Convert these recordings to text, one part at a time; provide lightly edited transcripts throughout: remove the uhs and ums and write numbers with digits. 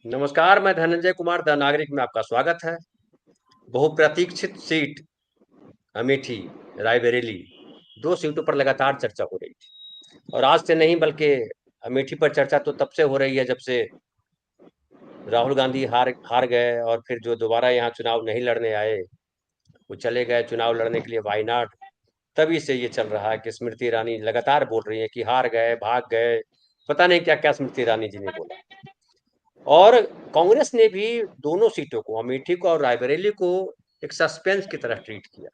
नमस्कार, मैं धनंजय कुमार द नागरिक में आपका स्वागत है। बहुप्रतीक्षित सीट अमेठी, रायबरेली 2 सीटों पर लगातार चर्चा हो रही थी और आज से नहीं बल्कि अमेठी पर चर्चा तो तब से हो रही है जब से राहुल गांधी हार हार गए और फिर जो दोबारा यहाँ चुनाव नहीं लड़ने आए, वो चले गए चुनाव लड़ने के लिए वायनाड। तभी से ये चल रहा है कि स्मृति ईरानी लगातार बोल रही हैं कि हार गए, भाग गए, पता नहीं क्या-क्या स्मृति ईरानी जी ने बोला। और कांग्रेस ने भी दोनों सीटों को, अमेठी को और रायबरेली को एक सस्पेंस की तरह ट्रीट किया।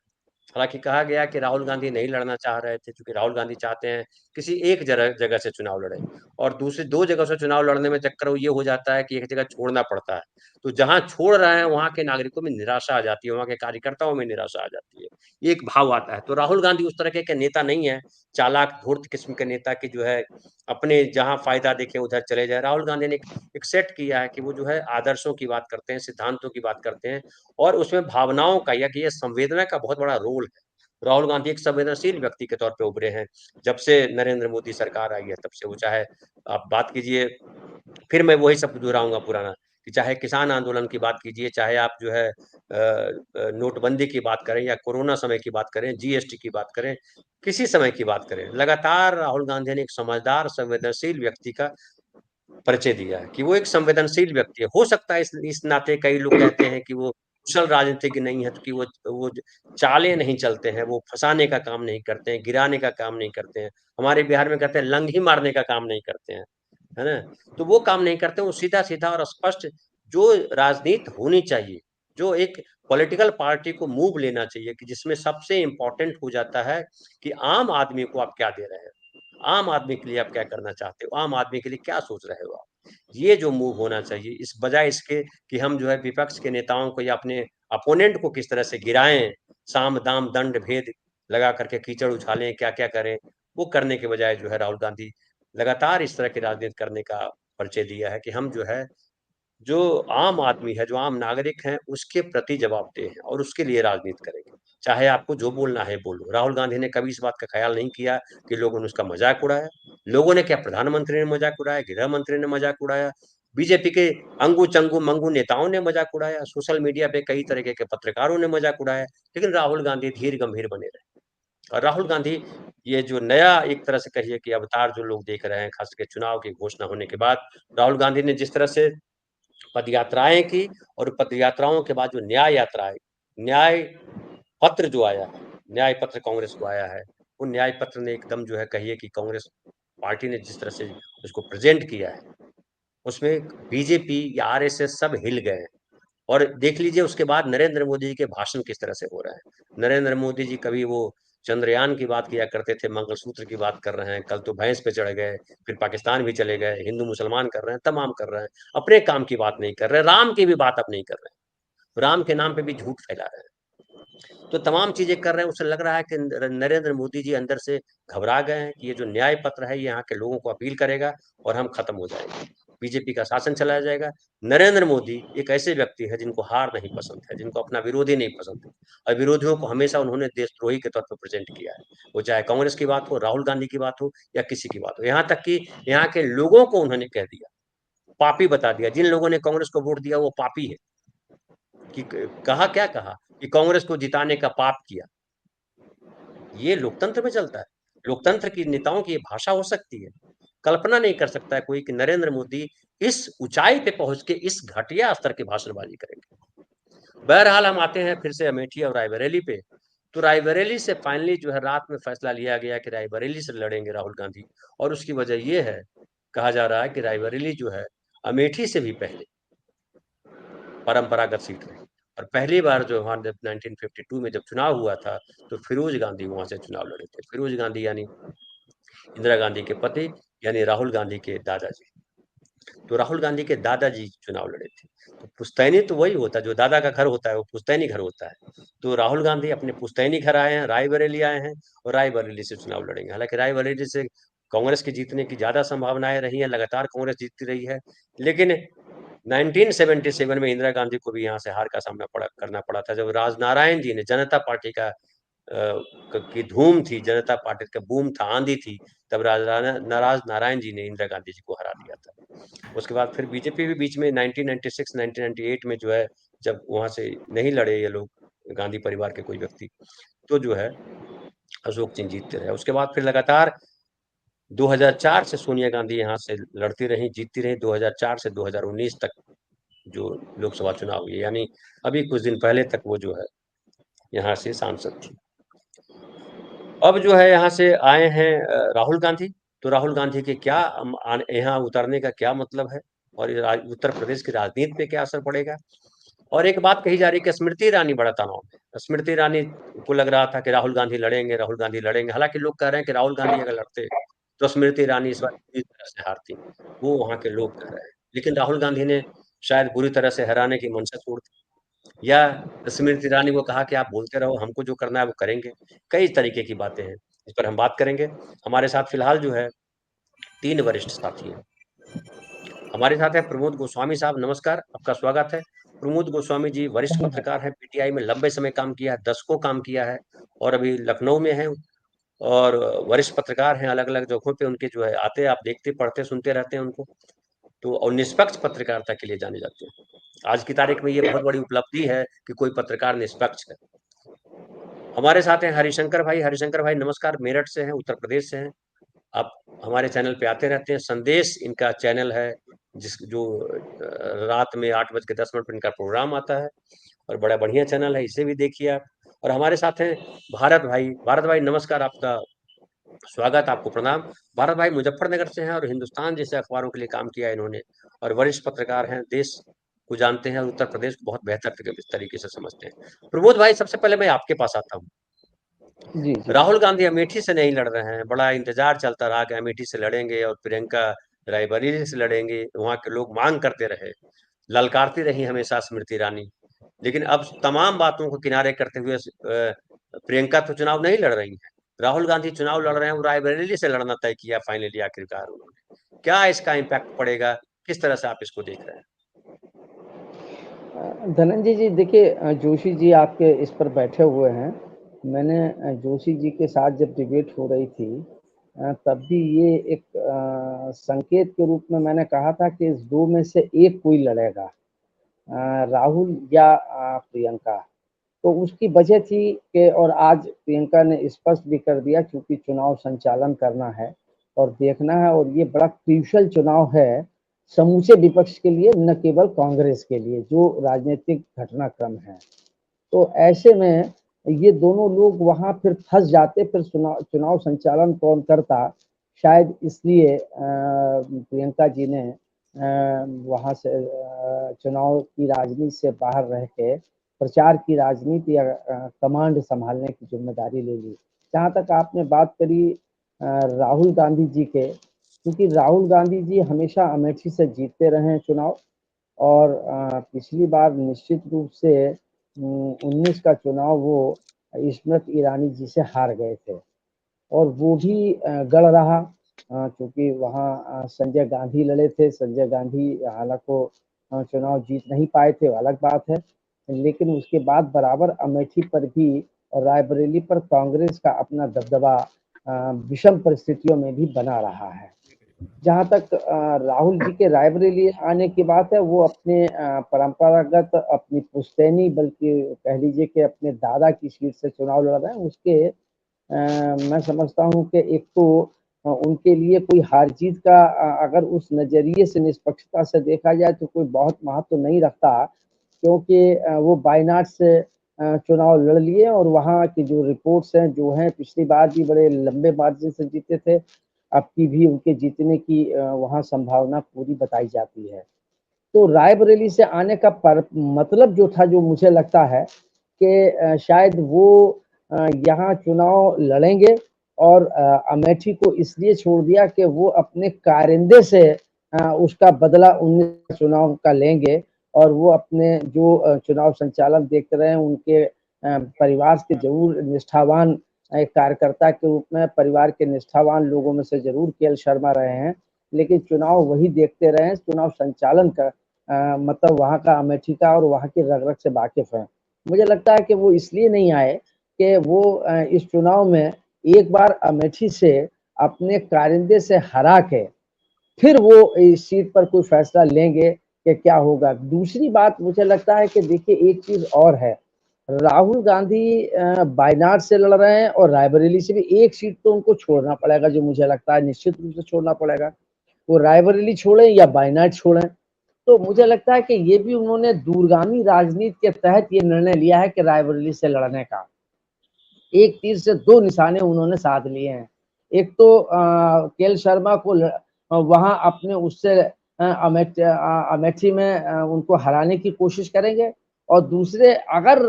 हालाँकि कहा गया कि राहुल गांधी नहीं लड़ना चाह रहे थे क्योंकि राहुल गांधी चाहते हैं किसी एक जगह से चुनाव लड़ें और दूसरी 2 जगह से चुनाव लड़ने में चक्कर वो ये हो जाता है कि एक जगह छोड़ना पड़ता है। तो जहाँ छोड़ रहे हैं वहाँ के नागरिकों में निराशा आ जाती है, वहाँ के कार्यकर्ताओं में निराशा आ जाती है। एक भाव आता है। तो राहुल गांधी उस तरह के नेता नहीं हैं, चालाक धूर्त किस्म के नेता कि जो है अपने जहाँ फ़ायदा दिखे उधर चले जाएँ। राहुल गांधी ने एक सेट किया है कि वो जो है आदर्शों की बात करते हैं, सिद्धांतों की बात करते हैं और उसमें भावनाओं का या कि ये संवेदना का बहुत बड़ा रोल है। राहुल गांधी एक संवेदनशील व्यक्ति के तौर पे उभरे हैं। जब से नरेंद्र मोदी सरकार आई है तब से वो चाहे आप बात कीजिए फिर मैं वही शब्द दोहराऊँगा पुराना कि चाहे किसान आंदोलन की बात कीजिए, चाहे आप जो है नोटबंदी की बात करें या कोरोना समय की बात करें, जीएसटी की बात करें, किसी समय की बात करें, लगातार राहुल गांधी ने एक समझदार संवेदनशील व्यक्ति का परिचय दिया है कि वो एक संवेदनशील व्यक्ति है। हो सकता है इस नाते कई लोग कहते हैं कि वो कुशल राजनीतिज्ञ नहीं है तो कि वो चालें नहीं चलते हैं, वो फँसाने का काम नहीं करते हैं, गिराने का काम नहीं करते हैं। हमारे बिहार में कहते हैं लंगी मारने का काम नहीं करते हैं, है ना? तो वो काम नहीं करते, वो सीधा-सीधा और स्पष्ट जो राजनीति होनी चाहिए, जो एक पॉलिटिकल पार्टी को मूव लेना चाहिए कि जिसमें सबसे इम्पोर्टेंट हो जाता है कि आम आदमी को आप क्या दे रहे हैं? आम आदमी के लिए आप क्या करना चाहते हो? आम आदमी के लिए क्या सोच रहे हो आप? ये जो मूव होना चाहिए, इस बजाय इसके कि हम जो है विपक्ष के नेताओं को या अपने अपोनेंट को किस तरह से गिराएँ, साम, दाम, दंड, भेद लगा कर के कीचड़ उछालें, क्या-क्या करें, वो करने के बजाय जो है राहुल गांधी लगातार इस तरह की राजनीति करने का परिचय दिया है कि हम जो है जो आम आदमी है, जो आम नागरिक हैं, उसके प्रति जवाबदेह हैं और उसके लिए राजनीति करेंगे। चाहे आपको जो बोलना है बोलो। राहुल गांधी ने कभी इस बात का ख़्याल नहीं किया कि लोगों ने उसका मज़ाक उड़ाया। लोगों ने क्या प्रधानमंत्री ने मज़ाक उड़ाया, गृह मंत्री ने मज़ाक उड़ाया, बीजेपी के अंगू-चंगू, मंगू नेताओं ने मज़ाक उड़ाया, सोशल मीडिया पे कई तरीके के पत्रकारों ने मज़ाक उड़ाया, लेकिन राहुल गांधी धीर गंभीर बने रहे। और राहुल गांधी ये जो नया एक तरह से कहिए कि अवतार जो लोग देख रहे हैं, ख़ास करके चुनाव की घोषणा होने के बाद, राहुल गांधी ने जिस तरह से पदयात्राएँ की और पदयात्राओं के बाद जो न्याय यात्राएँ न्याय पत्र जो आया है, न्याय पत्र कांग्रेस को आया है, वो न्याय पत्र ने एकदम जो है कहिए कि कांग्रेस पार्टी ने जिस तरह से उसको प्रेज़ेंट किया है, उसमें बीजेपी या आरएसएस सब हिल गए हैं। और देख लीजिए उसके बाद नरेंद्र मोदी जी के भाषण किस तरह से हो रहे हैं। नरेंद्र मोदी जी कभी वो चंद्रयान की बात किया करते थे, मंगलसूत्र की बात कर रहे हैं, कल तो भैंस पे चढ़ गए, फिर पाकिस्तान भी चले गए, हिंदू-मुसलमान कर रहे हैं, तमाम कर रहे हैं। अपने काम की बात नहीं कर रहे, राम की भी बात अब नहीं कर रहे हैं। राम के नाम पे भी झूठ फैला रहे हैं। तो तमाम चीज़ें कर रहे हैं, उससे लग रहा है कि नरेंद्र मोदी जी अंदर से घबरा गए हैं कि ये जो न्याय पत्र है, ये यहाँ के लोगों को अपील करेगा और हम खत्म हो जाएँगे। बीजेपी का शासन चला जाएगा। नरेंद्र मोदी एक ऐसे व्यक्ति हैं जिनको हार नहीं पसंद है, जिनको अपना विरोधी नहीं पसंद है और विरोधियों को हमेशा उन्होंने देशद्रोही के तौर पे प्रेज़ेंट किया है। वो चाहे कांग्रेस की बात हो, राहुल गांधी की बात हो या किसी की बात हो। यहाँ तक कि यहाँ के लोगों को उन्होंने कह दिया, पापी बता दिया। जिन लोगों ने कांग्रेस को वोट दिया वो पापी है। कि क कहा क्या कहा? कि कांग्रेस को जिताने का पाप किया। ये लोकतंत्र में चलता है। लोकतंत्र की नेताओं की ये भाषा हो सकती है। कल्पना नहीं कर सकता है कोई कि नरेंद्र मोदी इस ऊँचाई पे पहुँच के इस घटिया स्तर की भाषणबाज़ी करेंगे। बहरहाल हम आते हैं फिर से अमेठी और रायबरेली पे। तो रायबरेली से फाइनली जो है रात में फैसला लिया गया कि रायबरेली से लड़ेंगे राहुल गांधी और उसकी वजह ये है, कहा जा रहा है कि रायबरेली जो है अमेठी से भी पहले परंपरागत सीट रही और पहली बार जो वहाँ जब 1952 में जब चुनाव हुआ था, तो फिरोज़ गांधी वहाँ से चुनाव लड़े थे। फिरोज़ गांधी यानी इंदिरा गांधी के पति यानी राहुल गांधी के दादाजी। तो राहुल गांधी के दादाजी चुनाव लड़े थे। तो पुश्तैनी तो वही होता है, जो दादा का घर होता है, वो पुश्तैनी घर होता है। तो राहुल गांधी अपने पुश्तैनी घर आए हैं, रायबरेली आए हैं और रायबरेली से चुनाव लड़ेंगे। हालाँकि रायबरेली से कांग्रेस की जीतने की ज़्यादा संभावनाएँ रही हैं, लगातार कांग्रेस जीतती रही है। लेकिन 1977 में इंदिरा गांधी को भी यहाँ से हार का सामना करना पड़ा था, जब राजनारायण जी ने जनता पार्टी का की धूम थी, जनता पार्टी का बूम था, आंधी थी, तब नाराज नारायण जी ने इंदिरा गांधी जी को हरा दिया था। उसके बाद फिर बीजेपी भी बीच में 1996 1998 में जो है, जब वहां से नहीं लड़े ये लोग, गांधी परिवार के कोई व्यक्ति, तो जो है अशोक सिंह जीतते रहे। उसके बाद फिर लगातार 2004 से सोनिया गांधी यहाँ से लड़ती रही, जीतती रही, 2004 से 2019 तक जो लोकसभा चुनाव हुए, यानी अभी कुछ दिन पहले तक वो जो है यहाँ से सांसद थी। अब जो है यहाँ से आए हैं राहुल गांधी। तो राहुल गांधी के क्या यहाँ उतरने का क्या मतलब है, और उत्तर प्रदेश की राजनीति पे क्या असर पड़ेगा। और एक बात कही जा रही है कि स्मृति ईरानी बड़ा तनाव में। स्मृति ईरानी को लग रहा था कि राहुल गांधी लड़ेंगे, राहुल गांधी लड़ेंगे। हालांकि लोग कह रहे हैं कि राहुल गांधी अगर लड़ते तो स्मृति ईरानी इस बार पूरी तरह से हारती, वो वहां के लोग कह रहे हैं। लेकिन राहुल गांधी ने शायद बुरी तरह से हराने की मंशा छोड़ दी, या स्मृति ईरानी को कहा कि आप बोलते रहो, हमको जो करना है वो करेंगे। कई तरीके की बातें हैं, इस पर हम बात करेंगे। हमारे साथ फिलहाल जो है 3 वरिष्ठ साथी हैं। हमारे साथ है प्रमोद गोस्वामी साहब, नमस्कार, आपका स्वागत है। प्रमोद गोस्वामी जी वरिष्ठ पत्रकार हैं, पीटीआई में लंबे समय काम किया है, दशकों काम किया है, और अभी लखनऊ में हैं, और वरिष्ठ पत्रकार हैं, अलग अलग जगहों पे उनके जो है आते हैं, आप देखते पढ़ते सुनते रहते हैं उनको। तो और निष्पक्ष पत्रकारिता के लिए जाने जाते हैं। आज की तारीख में ये बहुत बड़ी उपलब्धि है कि कोई पत्रकार निष्पक्ष है। हमारे साथ हैं हरिशंकर भाई। हरिशंकर भाई नमस्कार, मेरठ से हैं, उत्तर प्रदेश से हैं। आप हमारे चैनल पे आते रहते हैं, संदेश इनका चैनल है, जिस जो रात में 8:10 पर इनका प्रोग्राम आता है, और बड़ा बढ़िया चैनल है, इसे भी देखिए आप। और हमारे साथ हैं भारत भाई। भारत भाई नमस्कार, आपका स्वागत, आपको प्रणाम। भारत भाई मुजफ्फरनगर से हैं, और हिंदुस्तान जैसे अखबारों के लिए काम किया है इन्होंने, और वरिष्ठ पत्रकार हैं, देश को जानते हैं, उत्तर प्रदेश को बहुत बेहतर तरीके से समझते हैं। प्रमोद भाई, सबसे पहले मैं आपके पास आता हूँ। जी जी राहुल गांधी अमेठी से नहीं लड़ रहे हैं, बड़ा इंतजार चलता रहा कि अमेठी से लड़ेंगे, और प्रियंका रायबरेली से लड़ेंगे, वहां के लोग मांग करते रहे, ललकारती रही हमेशा स्मृति ईरानी। लेकिन अब तमाम बातों को किनारे करते हुए प्रियंका तो चुनाव नहीं लड़ रही है, राहुल गांधी चुनाव लड़ रहे हैं, वो रायबरेली से लड़ना तय किया फाइनली आखिरकार उन्होंने। क्या इसका इम्पैक्ट पड़ेगा, किस तरह से आप इसको देख रहे हैं? धनंजय जी, देखिए, जोशी जी आपके इस पर बैठे हुए हैं। मैंने जोशी जी के साथ जब डिबेट हो रही थी, तब भी ये एक संकेत के रूप में मैंने कहा था कि इस दो में से एक कोई लड़ेगा, राहुल या प्रियंका। तो उसकी वजह थी कि, और आज प्रियंका ने स्पष्ट भी कर दिया, क्योंकि चुनाव संचालन करना है और देखना है, और ये बड़ा क्रूशियल चुनाव है समूचे विपक्ष के लिए, न केवल कांग्रेस के लिए, जो राजनीतिक घटनाक्रम है। तो ऐसे में ये दोनों लोग वहां फिर फंस जाते, फिर चुनाव संचालन कौन करता। शायद इसलिए प्रियंका जी ने वहां से चुनाव की राजनीति से बाहर रह के प्रचार की राजनीति या कमांड संभालने की जिम्मेदारी ले ली। जहाँ तक आपने बात करी राहुल गांधी जी के, क्योंकि राहुल गांधी जी हमेशा अमेठी से जीतते रहे हैं चुनाव, और पिछली बार निश्चित रूप से 19 का चुनाव वो स्मृति ईरानी जी से हार गए थे, और वो भी गढ़ रहा, क्योंकि वहाँ संजय गांधी लड़े थे। संजय गांधी हालांकि वो चुनाव जीत नहीं पाए थे, वो अलग बात है, लेकिन उसके बाद बराबर अमेठी पर भी और रायबरेली पर कांग्रेस का अपना दबदबा विषम परिस्थितियों में भी बना रहा है। जहाँ तक राहुल जी के रायबरेली आने की बात है, वो अपने परंपरागत अपनी पुश्तैनी, बल्कि कह लीजिए कि अपने दादा की सीट से चुनाव लड़ रहे हैं। उसके मैं समझता हूँ कि एक तो उनके लिए कोई हार जीत का अगर उस नज़रिए से निष्पक्षता से देखा जाए तो कोई बहुत महत्व नहीं रखता, क्योंकि वो वायनाड से चुनाव लड़ लिए, और वहाँ की जो रिपोर्ट्स हैं जो हैं, पिछली बार भी बड़े लंबे मार्जिन से जीते थे, अब की भी उनके जीतने की वहाँ संभावना पूरी बताई जाती है। तो रायबरेली से आने का मतलब जो था, जो मुझे लगता है कि शायद वो यहाँ चुनाव लड़ेंगे, और अमेठी को इसलिए छोड़ दिया कि वो अपने कारिंदे से उसका बदला 19 चुनाव का लेंगे, और वो अपने जो चुनाव संचालन देखते रहे हैं, उनके परिवार के जरूर निष्ठावान एक कार्यकर्ता के रूप में परिवार के निष्ठावान लोगों में से जरूर के.एल. शर्मा रहे हैं, लेकिन चुनाव वही देखते रहे हैं, चुनाव संचालन का मतलब वहाँ का अमेठी का और वहाँ की रग रग से वाकिफ है। मुझे लगता है कि वो इसलिए नहीं आए कि वो इस चुनाव में एक बार अमेठी से अपने कारिंदे से हरा के फिर वो इस सीट पर कोई फैसला लेंगे कि क्या होगा। दूसरी बात मुझे लगता है कि देखिए एक चीज और है, राहुल गांधी वायनाड से लड़ रहे हैं और रायबरेली से भी एक सीट तो उनको छोड़ना पड़ेगा, जो मुझे लगता है निश्चित रूप से छोड़ना पड़ेगा। वो रायबरेली छोड़ें या वायनाड छोड़ें, तो मुझे लगता है कि ये भी उन्होंने दूरगामी राजनीति के तहत ये निर्णय लिया है कि रायबरेली से लड़ने का। एक तीर से दो निशाने उन्होंने साध लिए हैं। एक तो केएल शर्मा को वहां अपने उससे अमेठी में उनको हराने की कोशिश करेंगे, और दूसरे अगर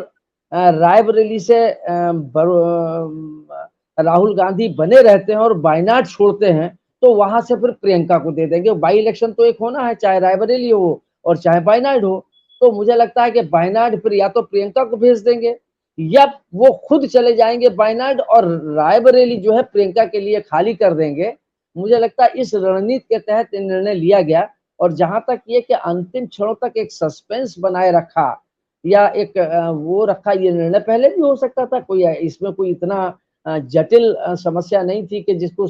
रायबरेली से राहुल गांधी बने रहते हैं और वायनाड छोड़ते हैं तो वहां से फिर प्रियंका को दे देंगे। बाई इलेक्शन तो एक होना है, चाहे रायबरेली हो और चाहे वायनाड हो। तो मुझे लगता है कि वायनाड फिर या तो प्रियंका को भेज देंगे या वो खुद चले जाएंगे वायनाड, और रायबरेली जो है प्रियंका के लिए खाली कर देंगे। मुझे लगता है इस रणनीति के तहत निर्णय लिया गया। और जहां तक ये कि अंतिम क्षणों तक एक सस्पेंस बनाए रखा या एक वो रखा, ये निर्णय पहले भी हो सकता था, कोई इसमें कोई इतना जटिल समस्या नहीं थी कि जिसको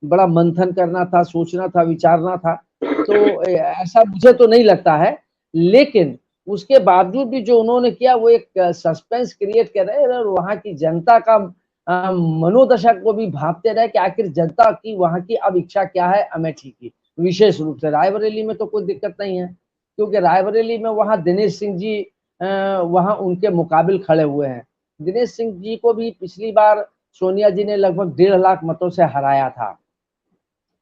बड़ा मंथन करना था, सोचना था, विचारना था। तो ऐसा मुझे तो नहीं लगता है, लेकिन उसके बावजूद भी जो उन्होंने किया वो एक सस्पेंस क्रिएट कर रहे हैं और वहां की जनता का मनोदशा को भी भांपते रहे कि आखिर जनता की वहां की अब इच्छा क्या है अमेठी की। विशेष रूप से रायबरेली में तो कोई दिक्कत नहीं है, क्योंकि रायबरेली में वहां दिनेश सिंह जी वहां उनके मुकाबिल खड़े हुए हैं। दिनेश सिंह जी को भी पिछली बार सोनिया जी ने लगभग 1.5 लाख मतों से हराया था।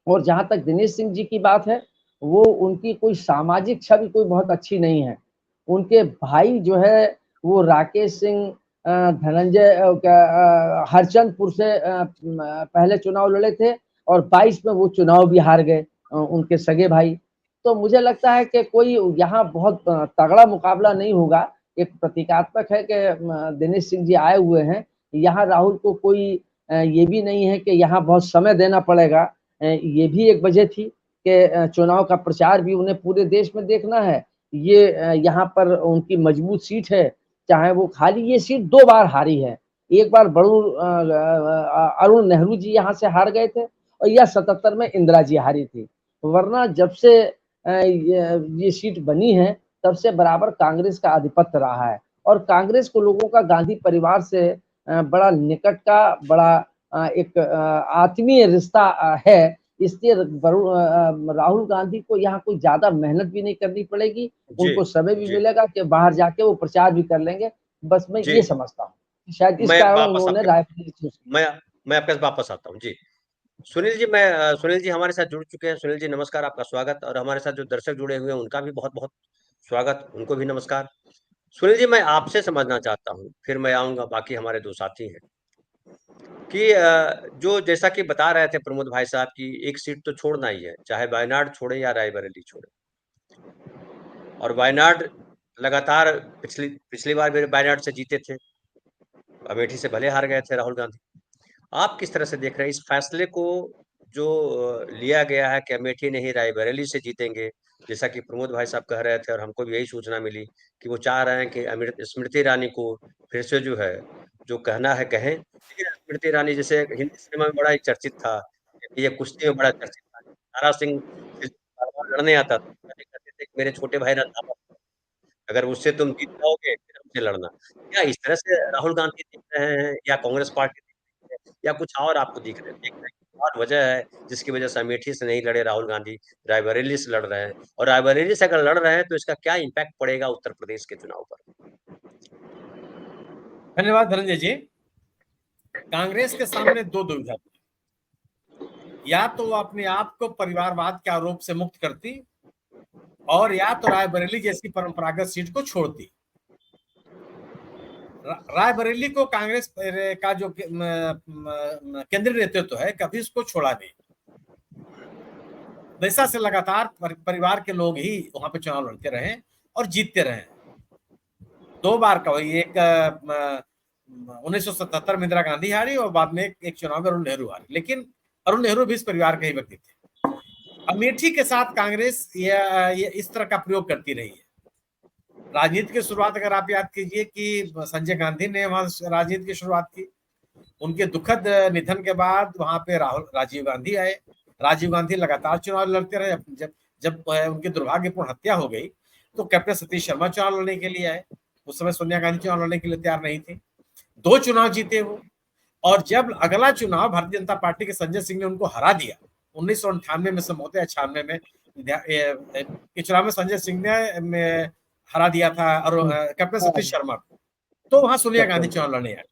और जहां तक दिनेश सिंह जी की बात है, वो उनकी कोई सामाजिक छवि कोई बहुत अच्छी नहीं है। उनके भाई जो है वो राकेश सिंह धनंजय हरचंदपुर से पहले चुनाव लड़े थे और 22 में वो चुनाव भी हार गए, उनके सगे भाई। तो मुझे लगता है कि कोई यहाँ बहुत तगड़ा मुकाबला नहीं होगा। एक प्रतीकात्मक है कि दिनेश सिंह जी आए हुए हैं यहाँ, राहुल को कोई ये भी नहीं है कि यहाँ बहुत समय देना पड़ेगा। ये भी एक वजह थी कि चुनाव का प्रचार भी उन्हें पूरे देश में देखना है। ये यहाँ पर उनकी मजबूत सीट है, चाहे वो खाली ये सीट 2 बार हारी है। एक बार अरुण नेहरू जी यहाँ से हार गए थे और या 77 में इंदिरा जी हारी थी। वरना जब से ये सीट बनी है तब से बराबर कांग्रेस का आधिपत्य रहा है, और कांग्रेस को लोगों का गांधी परिवार से बड़ा निकट का, बड़ा एक आत्मीय रिश्ता है। इसलिए राहुल गांधी को यहाँ कोई ज्यादा मेहनत भी नहीं करनी पड़ेगी, उनको समय भी मिलेगा कि बाहर जाके वो प्रचार भी कर लेंगे। बस मैं ये समझता हूँ शायद इस कारण उन्होंने रायबरेली चूज किया। मैं आपके पास वापस आता हूँ जी। सुनील जी, सुनील जी हमारे साथ जुड़ चुके हैं। सुनील जी नमस्कार, आपका स्वागत। और हमारे साथ जो दर्शक जुड़े हुए हैं उनका भी बहुत बहुत स्वागत, उनको भी नमस्कार। सुनील जी, मैं आपसे समझना चाहता हूँ, फिर मैं आऊंगा, बाकी हमारे 2 साथी हैं कि जो जैसा कि बता रहे थे प्रमोद भाई साहब की एक सीट तो छोड़ना ही है, चाहे वायनाड छोड़े या रायबरेली छोड़े। और वायनाड लगातार पिछली पिछली बार भी वायनाड से जीते थे, अमेठी से भले हार गए थे राहुल गांधी। आप किस तरह से देख रहे हैं इस फैसले को जो लिया गया है कि अमेठी नहीं रायबरेली से जीतेंगे, जैसा कि प्रमोद भाई साहब कह रहे थे और हमको भी यही सूचना मिली कि वो चाह रहे हैं कि स्मृति ईरानी को फिर से जो है जो कहना है कहें। लेकिन स्मृति ईरानी जैसे हिंदी सिनेमा में बड़ा ही चर्चित था, ये कुश्ती में बड़ा चर्चित था, तारा सिंह से बार बार लड़ने आता था, कहते थे कि मेरे छोटे भाई ना, अगर उससे तुम जीत जाओगे फिर हमसे लड़ना। क्या इस तरह से राहुल गांधी दिख रहे हैं या कांग्रेस पार्टी दिख रही है या कुछ और आपको दिख रहा है? देख रहे हैं कि और वजह है जिसकी वजह से अमेठी से नहीं लड़े राहुल गांधी, रायबरेली से लड़ रहे हैं, और रायबरेली से अगर लड़ रहे हैं तो इसका क्या इम्पैक्ट पड़ेगा उत्तर प्रदेश के चुनाव पर? धन्यवाद धनंजय जी। कांग्रेस के सामने 2 दुविधा, या तो वो अपने आप को परिवारवाद के आरोप से मुक्त करती और या तो रायबरेली जैसी परंपरागत सीट को छोड़ती। रायबरेली को कांग्रेस का जो केंद्रीय नेतृत्व है कभी उसको छोड़ा नहीं। वैसा से लगातार परिवार के लोग ही वहां पे चुनाव लड़ते रहे और जीतते रहे। 2 बार का वही, एक 1977 में इंदिरा गांधी हारी और बाद में एक चुनाव में अरुण नेहरू हारी, लेकिन अरुण नेहरू भी इस परिवार के ही व्यक्ति थे। अमेठी के साथ कांग्रेस ये इस तरह का प्रयोग करती रही है। राजनीति की शुरुआत अगर आप याद कीजिए कि संजय गांधी ने वहां राजनीति की शुरुआत की। उनके दुखद निधन के बाद वहां पे राजीव गांधी आए। राजीव गांधी लगातार चुनाव लड़ते रहे। जब जब उनकी दुर्भाग्यपूर्ण हत्या हो गई तो कैप्टन सतीश शर्मा चुनाव लड़ने के लिए आए। उस समय सोनिया गांधी चुनाव लड़ने के लिए तैयार नहीं थे। 2 चुनाव जीते वो। और जब अगला चुनाव भारतीय जनता पार्टी के संजय सिंह ने उनको हरा दिया 1998 में, संभवत 96 में के चुनाव में संजय सिंह ने हरा दिया था और कैप्टन सतीश शर्मा को, तो वहां सोनिया गांधी चुनाव लड़ने आए।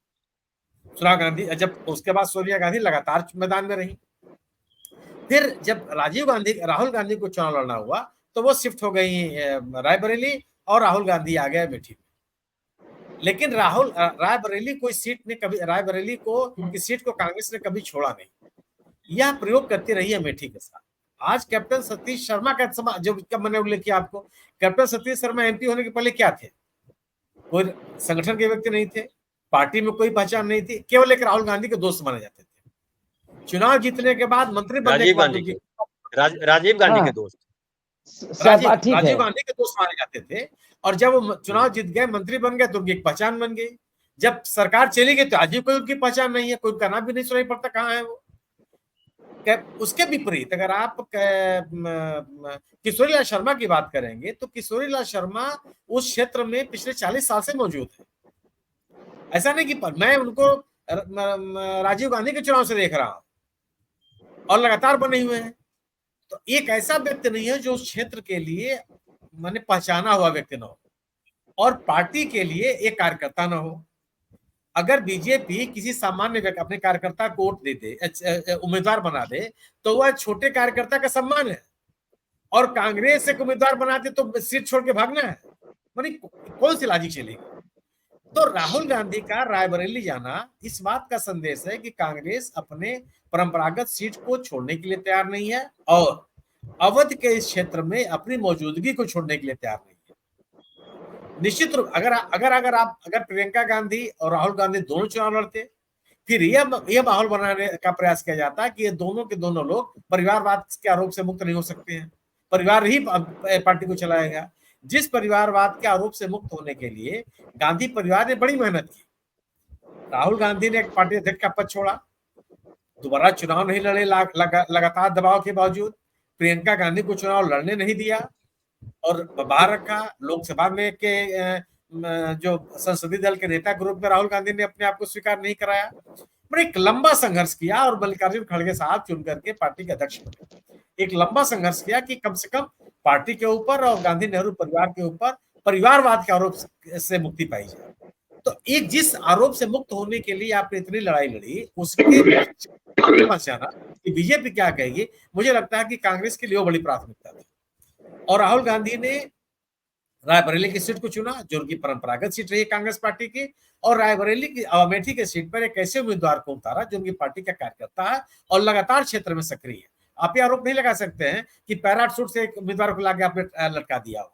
सोनिया गांधी जब उसके बाद सोनिया गांधी लगातार मैदान में रही। फिर जब राहुल गांधी को चुनाव लड़ना हुआ तो वो शिफ्ट हो गई रायबरेली और राहुल गांधी आ गए अमेठी में। लेकिन रायबरेली की सीट को कांग्रेस ने कभी छोड़ा नहीं। यह प्रयोग करती रही अमेठी के साथ। आज कैप्टन सतीश शर्मा का जो मैंने उल्लेख किया आपको, कैप्टन सतीश शर्मा एमपी होने के पहले क्या थे? कोई संगठन के व्यक्ति नहीं थे, पार्टी में कोई पहचान नहीं थी, केवल एक राहुल गांधी के दोस्त माने जाते थे। चुनाव जीतने के बाद मंत्री बनने के बाद राजीव गांधी के दोस्त राजीव गांधी के दोस्त माने जाते थे। और जब वो चुनाव जीत गए, मंत्री बन गए तो उनकी पहचान बन गई। जब सरकार चली गई तो राजीव को उनकी पहचान नहीं है, कोई का नाम भी नहीं सुनाई पड़ता कहाँ है वो। उसके विपरीत अगर आप किशोरीलाल शर्मा की बात करेंगे तो किशोरीलाल शर्मा उस क्षेत्र में पिछले 40 साल से मौजूद है। ऐसा नहीं कि मैं उनको राजीव गांधी के चुनाव से देख रहा हूं और लगातार बने हुए हैं। तो एक ऐसा व्यक्ति नहीं है जो उस क्षेत्र के लिए मैंने पहचाना हुआ व्यक्ति न हो और पार्टी के लिए एक कार्यकर्ता न हो। अगर बीजेपी किसी सामान्य व्यक्ति अपने कार्यकर्ता को वोट दे दे, उम्मीदवार बना दे, तो वह छोटे कार्यकर्ता का सम्मान है। और कांग्रेस एक उम्मीदवार बनाते तो सीट छोड़ के भागना है, मानी कौन सी लॉजिक चलेगी? तो राहुल गांधी का रायबरेली जाना इस बात का संदेश है कि कांग्रेस अपने परंपरागत सीट को छोड़ने के लिए तैयार नहीं है और अवध के इस क्षेत्र में अपनी मौजूदगी को छोड़ने के लिए तैयार नहीं है। निश्चित रूप अगर प्रियंका गांधी और राहुल गांधी दोनों चुनाव लड़ते, फिर यह माहौल बनाने का प्रयास किया जाता कि ये दोनों के दोनों लोग परिवारवाद के आरोप से मुक्त नहीं हो सकते हैं, परिवार ही पार्टी को चलाएगा। जिस परिवारवाद के आरोप से मुक्त होने के लिए गांधी परिवार ने बड़ी मेहनत की। राहुल गांधी ने एक पार्टी अध्यक्ष का पद छोड़ा, दोबारा चुनाव नहीं लड़े लगातार दबाव के बावजूद। प्रियंका गांधी को चुनाव लड़ने नहीं दिया और बाहर रखा। लोकसभा में के जो संसदीय दल के नेता के रूप में राहुल गांधी ने अपने आप को स्वीकार नहीं कराया। पर एक लंबा संघर्ष किया और मल्लिकार्जुन खड़गे साहब चुन करके पार्टी के अध्यक्ष बने। एक लंबा संघर्ष किया कि कम से कम पार्टी के ऊपर और गांधी नेहरू परिवार के ऊपर परिवारवाद के आरोप से मुक्ति पाई जाए। तो एक जिस आरोप से मुक्त होने के लिए आपने इतनी लड़ाई लड़ी, उसके जाना कि बीजेपी क्या कहेगी, मुझे लगता है कि कांग्रेस के लिए वो बड़ी प्राथमिकता थी। और राहुल गांधी ने रायबरेली की सीट को चुना जो उनकी परंपरागत सीट रही कांग्रेस पार्टी की, और रायबरेली की अमेठी की सीट पर एक ऐसे उम्मीदवार को उतारा जो उनकी पार्टी का कार्यकर्ता है और लगातार क्षेत्र में सक्रिय है। आप ये आरोप नहीं लगा सकते हैं कि पैराशूट से एक उम्मीदवार को लाके आपने लटका दिया हो,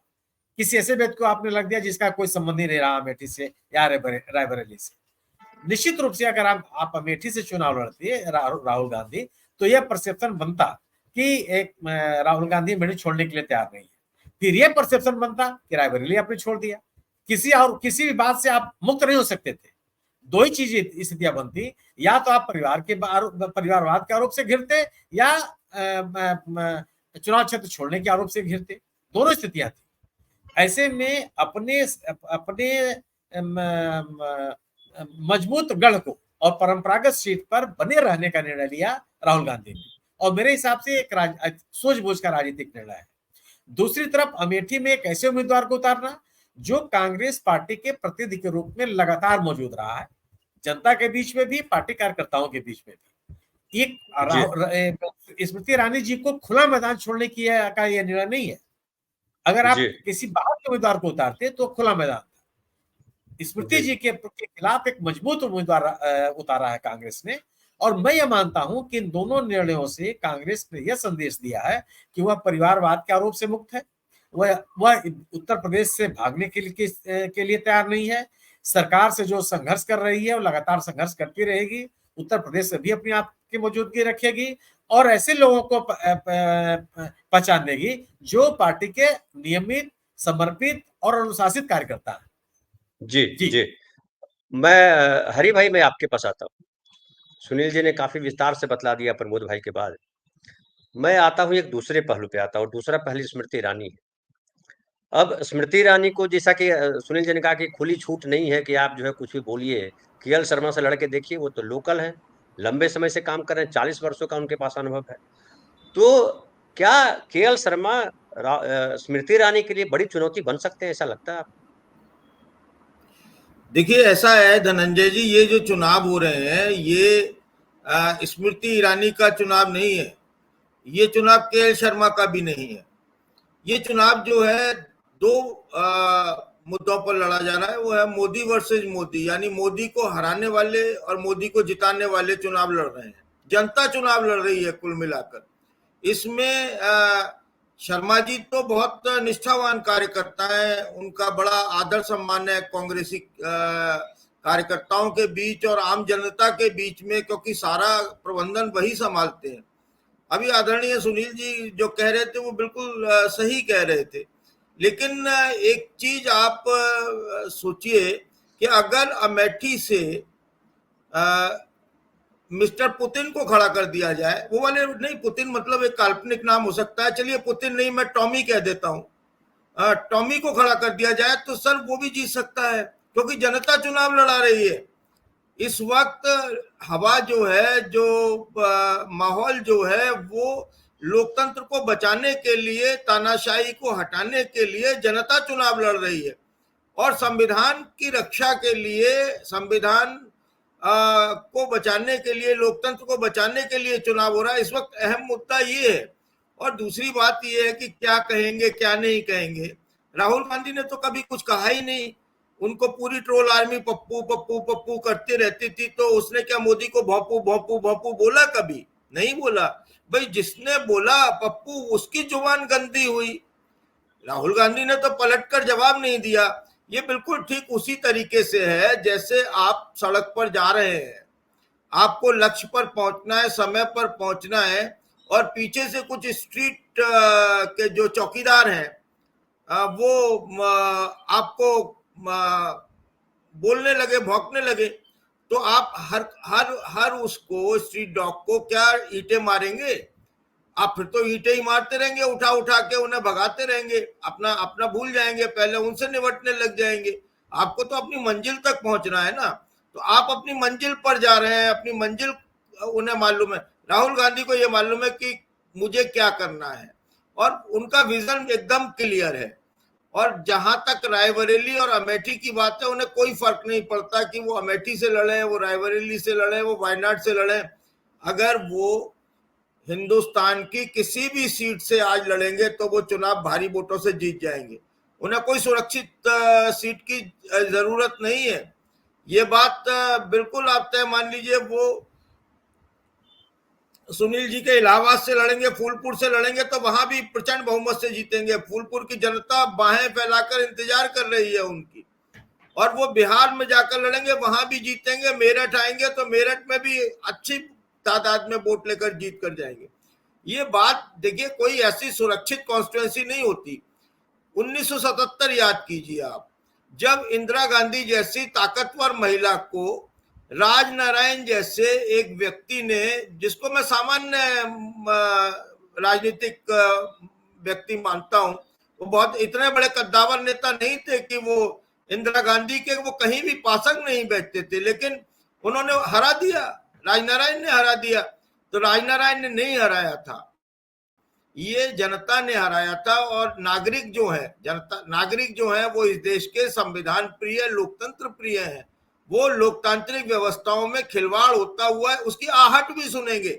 किसी ऐसे व्यक्ति को आपने लग दिया जिसका कोई संबंध नहीं रहा अमेठी से या रायबरेली से। निश्चित रूप से अगर आप अमेठी से चुनाव लड़ती है राहुल गांधी, तो यह परसेप्शन बनता कि एक राहुल गांधी अमेठी छोड़ने के लिए तैयार नहीं है। फिर यह परसेप्शन बनता कि रायबरेली आपने छोड़ दिया। किसी भी बात से आप मुक्त नहीं हो सकते थे। दो ही चीजें स्थितियां बनती, या तो आप परिवारवाद के आरोप से घिरते या चुनाव क्षेत्र छोड़ने के आरोप से घिरते। दोनों स्थितियां थी। ऐसे में अपने मजबूत गढ़ को और परंपरागत सीट पर बने रहने का निर्णय लिया राहुल गांधी ने, और मेरे हिसाब से एक सूझबूझ का राजनीतिक निर्णय है। दूसरी तरफ अमेठी में एक ऐसे उम्मीदवार को उतारना जो कांग्रेस पार्टी के प्रतिनिधि के रूप में लगातार मौजूद रहा है, जनता के बीच में भी, पार्टी कार्यकर्ताओं के बीच में भी। एक स्मृति ईरानी जी को खुला मैदान छोड़ने की का यह निर्णय नहीं है। अगर आप किसी बाहर के उम्मीदवार को उतारते तो खुला मैदान था। स्मृति जी के खिलाफ एक मजबूत उम्मीदवार उतारा है कांग्रेस ने, और मैं ये मानता हूं कि इन दोनों निर्णयों से कांग्रेस ने यह संदेश दिया है कि वह परिवारवाद के आरोप से मुक्त है, वह उत्तर प्रदेश से भागने के लिए तैयार नहीं है। सरकार से जो संघर्ष कर रही है वो लगातार संघर्ष करती रहेगी, उत्तर प्रदेश से भी अपनी आप की मौजूदगी रखेगी और ऐसे लोगों को पहचान देगी जो पार्टी के नियमित समर्पित और अनुशासित कार्यकर्ता है। जी जी, मैं हरि भाई, मैं आपके पास आता हूँ। सुनील जी ने काफी विस्तार से बतला दिया प्रमोद भाई के बाद। मैं आता हूँ एक दूसरे पहलू पे आता हूँ, दूसरा पहलू स्मृति ईरानी है। अब स्मृति ईरानी को जैसा कि सुनील जी ने कहा कि खुली छूट नहीं है कि आप जो है कुछ भी बोलिए। केएल शर्मा से लड़के देखिए, वो तो लोकल है, लंबे समय से काम कर रहे हैं, 40 वर्षों का उनके पास अनुभव है। तो क्या केएल शर्मा स्मृति ईरानी के लिए बड़ी चुनौती बन सकते हैं, ऐसा लगता है आपको? देखिए, ऐसा है धनंजय जी, ये जो चुनाव हो रहे हैं ये स्मृति ईरानी का चुनाव नहीं है, ये चुनाव केएल शर्मा का भी नहीं है। ये चुनाव जो है दो मुद्दों पर लड़ा जा रहा है, वो है मोदी वर्सेस मोदी, यानी मोदी को हराने वाले और मोदी को जिताने वाले चुनाव लड़ रहे हैं। जनता चुनाव लड़ रही है कुल मिलाकर। इसमें शर्मा जी तो बहुत निष्ठावान कार्यकर्ता है, उनका बड़ा आदर सम्मान है कांग्रेसी कार्यकर्ताओं के बीच और आम जनता के बीच में, क्योंकि सारा प्रबंधन वही संभालते हैं। अभी आदरणीय सुनील जी जो कह रहे थे वो बिल्कुल सही कह रहे थे, लेकिन एक चीज आप सोचिए कि अगर अमेठी से मिस्टर पुतिन को खड़ा कर दिया जाए, वो वाले नहीं, पुतिन मतलब एक काल्पनिक नाम हो सकता है, चलिए पुतिन नहीं, मैं टॉमी कह देता हूं, टॉमी को खड़ा कर दिया जाए तो सर वो भी जीत सकता है, क्योंकि जनता चुनाव लड़ा रही है। इस वक्त हवा जो है, जो माहौल जो है, वो लोकतंत्र को बचाने के लिए, तानाशाही को हटाने के लिए जनता चुनाव लड़ रही है। और संविधान की रक्षा के लिए, संविधान को बचाने के लिए, लोकतंत्र को बचाने के लिए चुनाव हो रहा है। इस वक्त अहम मुद्दा ये है। और दूसरी बात ये है कि क्या कहेंगे क्या नहीं कहेंगे। राहुल गांधी ने तो कभी कुछ कहा ही नहीं, उनको पूरी ट्रोल आर्मी पप्पू पप्पू पप्पू करती रहती थी, तो उसने क्या मोदी को भोपू भोपू भोपू बोला? कभी नहीं बोला। भाई जिसने बोला पप्पू, उसकी जुबान गंदी हुई। राहुल गांधी ने तो पलटकर जवाब नहीं दिया। ये बिल्कुल ठीक उसी तरीके से है जैसे आप सड़क पर जा रहे हैं, आपको लक्ष्य पर पहुंचना है, समय पर पहुंचना है, और पीछे से कुछ स्ट्रीट के जो चौकीदार हैं वो आपको बोलने लगे, भौंकने लगे, तो आप हर हर हर उसको, स्ट्रीट डॉग को क्या ईंटें मारेंगे? आप फिर तो ईंटें ही मारते रहेंगे, उठा उठा के उन्हें भगाते रहेंगे, अपना अपना भूल जाएंगे, पहले उनसे निपटने लग जाएंगे। आपको तो अपनी मंजिल तक पहुंचना है ना, तो आप अपनी मंजिल पर जा रहे हैं, अपनी मंजिल उन्हें मालूम है। राहुल गांधी को यह मालूम है कि मुझे क्या करना है, और उनका विजन एकदम क्लियर है। और जहां तक रायबरेली और अमेठी की बात है, उन्हें कोई फर्क नहीं पड़ता कि वो अमेठी से लड़े, वो रायबरेली से लड़े, वो वायनाड से लड़े। अगर वो हिंदुस्तान की किसी भी सीट से आज लड़ेंगे तो वो चुनाव भारी वोटों से जीत जाएंगे। उन्हें कोई सुरक्षित सीट की जरूरत नहीं है। ये बात बिल्कुल आप तय मान लीजिए। वो सुनील जी के इलाहाबाद से लड़ेंगे, फूलपुर से लड़ेंगे, तो वहां भी प्रचंड बहुमत से जीतेंगे। फूलपुर की जनता बाहें फैलाकर इंतजार कर रही है उनकी। और वो बिहार में जाकर लड़ेंगे, वहां भी जीतेंगे। मेरठ आएंगे तो मेरठ में भी अच्छी तादाद में वोट लेकर जीत कर जाएंगे। ये बात देखिए, कोई ऐसी सुरक्षित कॉन्स्टिट्यूएंसी नहीं होती। 1977 याद कीजिए आप, जब इंदिरा गांधी जैसी ताकतवर महिला को राजनारायण जैसे एक व्यक्ति ने, जिसको मैं सामान्य राजनीतिक व्यक्ति मानता हूं, वो बहुत इतने बड़े कद्दावर नेता नहीं थे कि वो इंदिरा गांधी के वो कहीं भी पासंग नहीं बैठते थे, लेकिन उन्होंने हरा दिया, राजनारायण ने हरा दिया। तो राजनारायण ने नहीं हराया था, ये जनता ने हराया था। और नागरिक जो है, जनता नागरिक जो है, वो इस देश के संविधान प्रिय, लोकतंत्र प्रिय है। वो लोकतांत्रिक व्यवस्थाओं में खिलवाड़ होता हुआ उसकी आहट भी सुनेंगे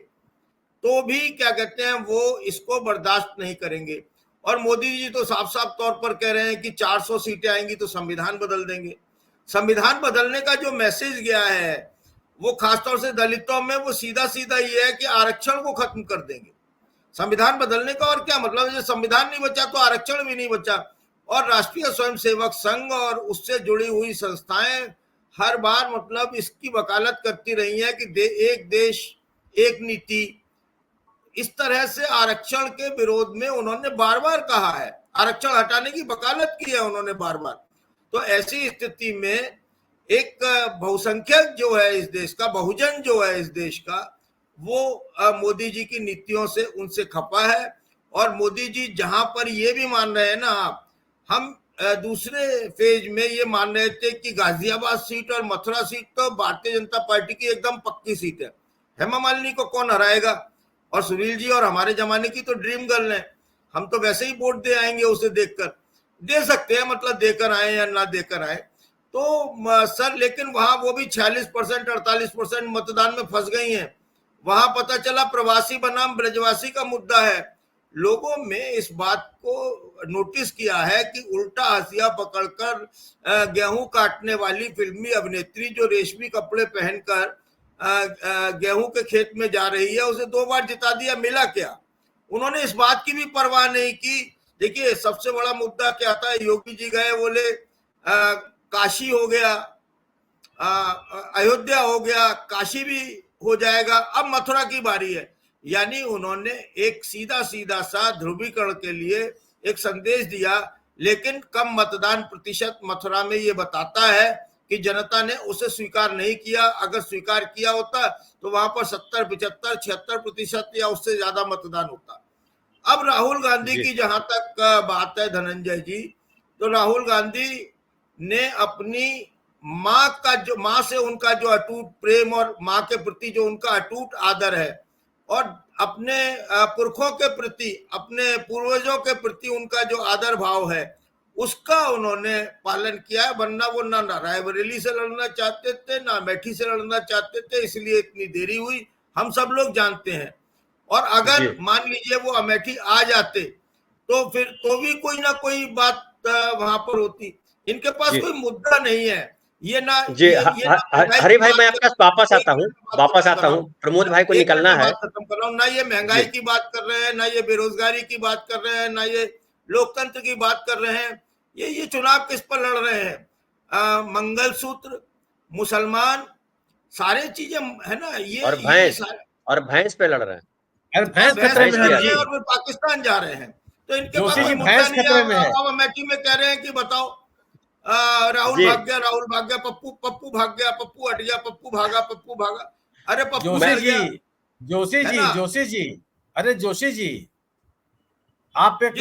तो भी क्या कहते हैं, वो इसको बर्दाश्त नहीं करेंगे। और मोदी जी तो साफ साफ तौर पर कह रहे हैं कि 400 सीटें आएंगी तो संविधान बदल देंगे। संविधान बदलने का जो मैसेज गया है वो खासतौर से दलितों में, वो सीधा सीधा ये है कि आरक्षण को खत्म कर देंगे। संविधान बदलने का और क्या मतलब है? जब संविधान नहीं बचा तो आरक्षण भी नहीं बचा। और राष्ट्रीय स्वयंसेवक संघ और उससे जुड़ी हुई संस्थाएं हर बार मतलब इसकी वकालत करती रही है कि एक देश एक नीति, इस तरह से आरक्षण के विरोध में उन्होंने बार बार कहा है। आरक्षण हटाने की वकालत की है उन्होंने बार बार। तो ऐसी स्थिति में एक बहुसंख्यक जो है इस देश का, बहुजन जो है इस देश का, वो मोदी जी की नीतियों से उनसे खपा है। और मोदी जी जहां पर ये भी मान रहे हैं ना, हम दूसरे फेज में ये मान रहे थे कि गाजियाबाद सीट और मथुरा सीट तो भारतीय जनता पार्टी की एकदम पक्की सीट है, हेमा मालिनी को कौन हराएगा। और सुनील जी और हमारे जमाने की तो ड्रीम गर्ल है, हम तो वैसे ही वोट दे आएंगे उसे देखकर, दे सकते हैं, मतलब देकर आए या ना देकर आए तो सर। लेकिन वहां वो भी 46% 48% मतदान में फंस गई हैं। वहां पता चला प्रवासी बनाम ब्रजवासी का मुद्दा है। लोगों में इस बात को नोटिस किया है कि उल्टा हसिया पकड़कर गेहूं काटने वाली फिल्मी अभिनेत्री जो रेशमी कपड़े पहनकर गेहूं के खेत में जा रही है, उसे 2 बार जिता दिया, मिला क्या? उन्होंने इस बात की भी परवाह नहीं की। देखिए सबसे बड़ा मुद्दा क्या था, योगी जी गए, बोले काशी हो गया, अयोध्या हो गया, काशी भी हो जाएगा, अब मथुरा की बारी है। यानी उन्होंने एक सीधा सीधा सा ध्रुवीकरण के लिए एक संदेश दिया, लेकिन कम मतदान प्रतिशत मथुरा में ये बताता है कि जनता ने उसे स्वीकार नहीं किया। अगर स्वीकार किया होता तो वहां पर 70, 75, 76% या उससे ज्यादा मतदान होता। अब राहुल गांधी की जहां तक बात है धनंजय जी, तो राहुल गांधी ने अपनी माँ से उनका जो अटूट प्रेम और माँ के प्रति जो उनका अटूट आदर है, और अपने पुरखों के प्रति, अपने पूर्वजों के प्रति उनका जो आदर भाव है, उसका उन्होंने पालन किया। वरना वो ना रायबरेली से लड़ना चाहते थे, ना अमेठी से लड़ना चाहते थे, इसलिए इतनी देरी हुई, हम सब लोग जानते हैं। और अगर मान लीजिए वो अमेठी आ जाते तो फिर तो भी कोई ना कोई बात वहां पर होती। इनके पास कोई मुद्दा नहीं है। ये ना जी हरि भाई, मैं आपके पास वापस आता हूँ। प्रमोद भाई को निकलना है। खत्म कर रहा हूँ। ना ये महंगाई की बात कर रहे हैं, ना ये बेरोजगारी की बात कर रहे हैं, ना ये लोकतंत्र की बात कर रहे हैं। ये चुनाव किस पर लड़ रहे हैं? मंगलसूत्र, मुसलमान, सारे चीजें है ना, ये और भैंस पे लड़ रहे हैं। भैंस खतरे में है और पाकिस्तान जा रहे हैं। तो इनके पास भैंस खतरे में है। अब अमेठी में कह रहे हैं कि बताओ राहुल भाग गया, राहुल भाग गया, पप्पू भाग गया, पप्पू हट गया, पप्पू भागा। अरे पप्पू जोशी जी, अरे जोशी जी, आप एक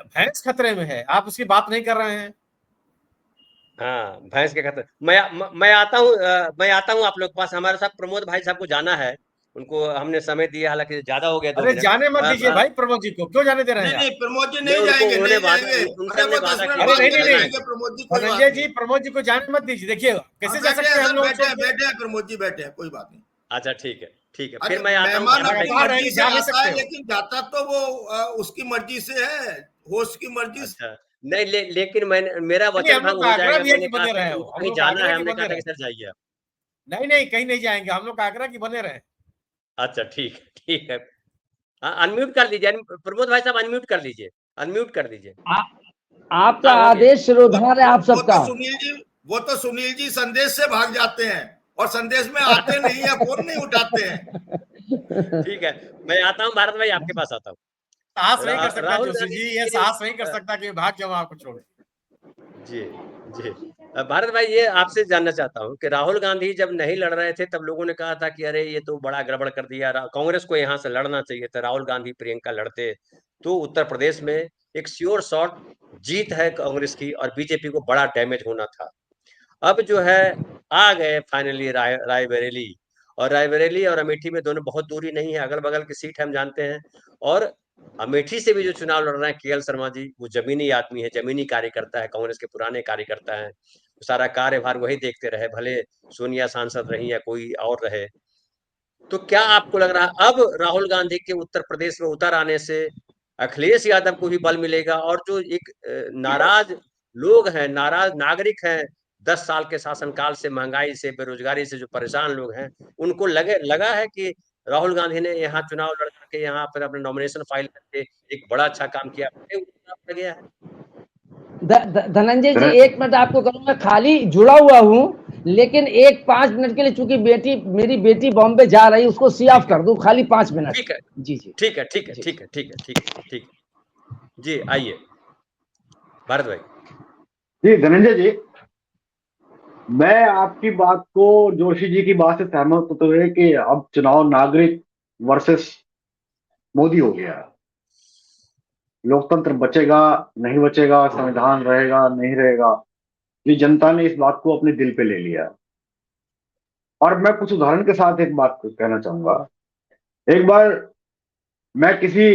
भैंस खतरे में है, आप उसकी बात नहीं कर रहे हैं। हाँ, भैंस के खतरे। मैं आता हूँ आप लोग के पास। हमारे साथ प्रमोद भाई साहब को जाना है, उनको हमने समय दिया, हालांकि ज्यादा हो गया। अरे जाने मत दीजिए भाई, प्रमोद जी को क्यों जाने दे रहे हैं? नहीं, प्रमोद जी नहीं जाएंगे। धनंजय जी, प्रमोद जी को जाने मत दीजिए। देखिए कैसे जा सकते हैं हम लोग। बैठे हैं प्रमोद जी, बैठे हैं, कोई बात नहीं। अच्छा ठीक है। फिर मैं आता हूँ। लेकिन जाता तो वो उसकी मर्जी से है, होस्ट की मर्जी से। नहीं, लेकिन मेरा वचन भंग हो जाएगा। कहीं जाना है, हमने कहा कि सर जाइए। नहीं, कहीं नहीं जाएंगे हम लोग का आग्रह कि बने रहे। अच्छा ठीक है। अनम्यूट कर लीजिए प्रमोद भाई साहब, अनम्यूट कर लीजिए। आपका आदेश शिरोधार्य है आप सबका। वो तो सुनील जी संदेश से भाग जाते हैं और संदेश में आते नहीं है, फोन नहीं उठाते हैं। ठीक है, मैं आता हूँ भारत भाई, आपके पास आता हूँ। साहस नहीं कर सकता जोशी जी, ये साहस नहीं कर सकता कि भाग जाओ आपको छोड़। जी भारत भाई, ये आपसे जानना चाहता हूँ कि राहुल गांधी जब नहीं लड़ रहे थे तब लोगों ने कहा था कि अरे ये तो बड़ा गड़बड़ कर दिया, कांग्रेस को यहाँ से लड़ना चाहिए था। राहुल गांधी प्रियंका लड़ते तो उत्तर प्रदेश में एक श्योर शॉट जीत है कांग्रेस की, और बीजेपी को बड़ा डैमेज होना था। अब जो है आ गए फाइनली रायबरेली, और रायबरेली और अमेठी में दोनों बहुत दूरी नहीं है, अगल बगल की सीट हम जानते हैं। और अमेठी से भी जो चुनाव लड़ रहे हैं केएल शर्मा जी, वो जमीनी आदमी है, जमीनी कार्यकर्ता है, कांग्रेस के पुराने कार्यकर्ता है, सारा कार्यभार वही देखते रहे, भले सोनिया सांसद रही या कोई और रहे। तो क्या आपको लग रहा है अब राहुल गांधी के उत्तर प्रदेश में उतर आने से अखिलेश यादव को भी बल मिलेगा, और जो एक नाराज लोग हैं, नाराज नागरिक हैं, 10 साल के शासनकाल से, महंगाई से, बेरोजगारी से जो परेशान लोग हैं, उनको लगा है कि राहुल गांधी ने यहाँ चुनाव लड़ करके यहाँ पर अपने नॉमिनेशन फाइल करके एक बड़ा अच्छा काम किया गया है। धनंजय जी, 1 मिनट आपको करूंगा, खाली जुड़ा हुआ हूँ, लेकिन 5 मिनट के लिए, चूंकि मेरी बेटी बॉम्बे जा रही है, उसको सी ऑफ कर दूं, खाली 5 मिनट। ठीक है जी, ठीक है। जी आइए। भारत भाई। जी धनंजय जी, मैं आपकी बात को, जोशी जी की बात से सहमत होते हुए कि अब चुनाव नागरिक वर्सेस मोदी हो गया है। लोकतंत्र बचेगा नहीं बचेगा, संविधान रहेगा नहीं रहेगा, ये जनता ने इस बात को अपने दिल पे ले लिया है। और मैं कुछ उदाहरण के साथ एक बात कहना चाहूंगा। एक बार मैं किसी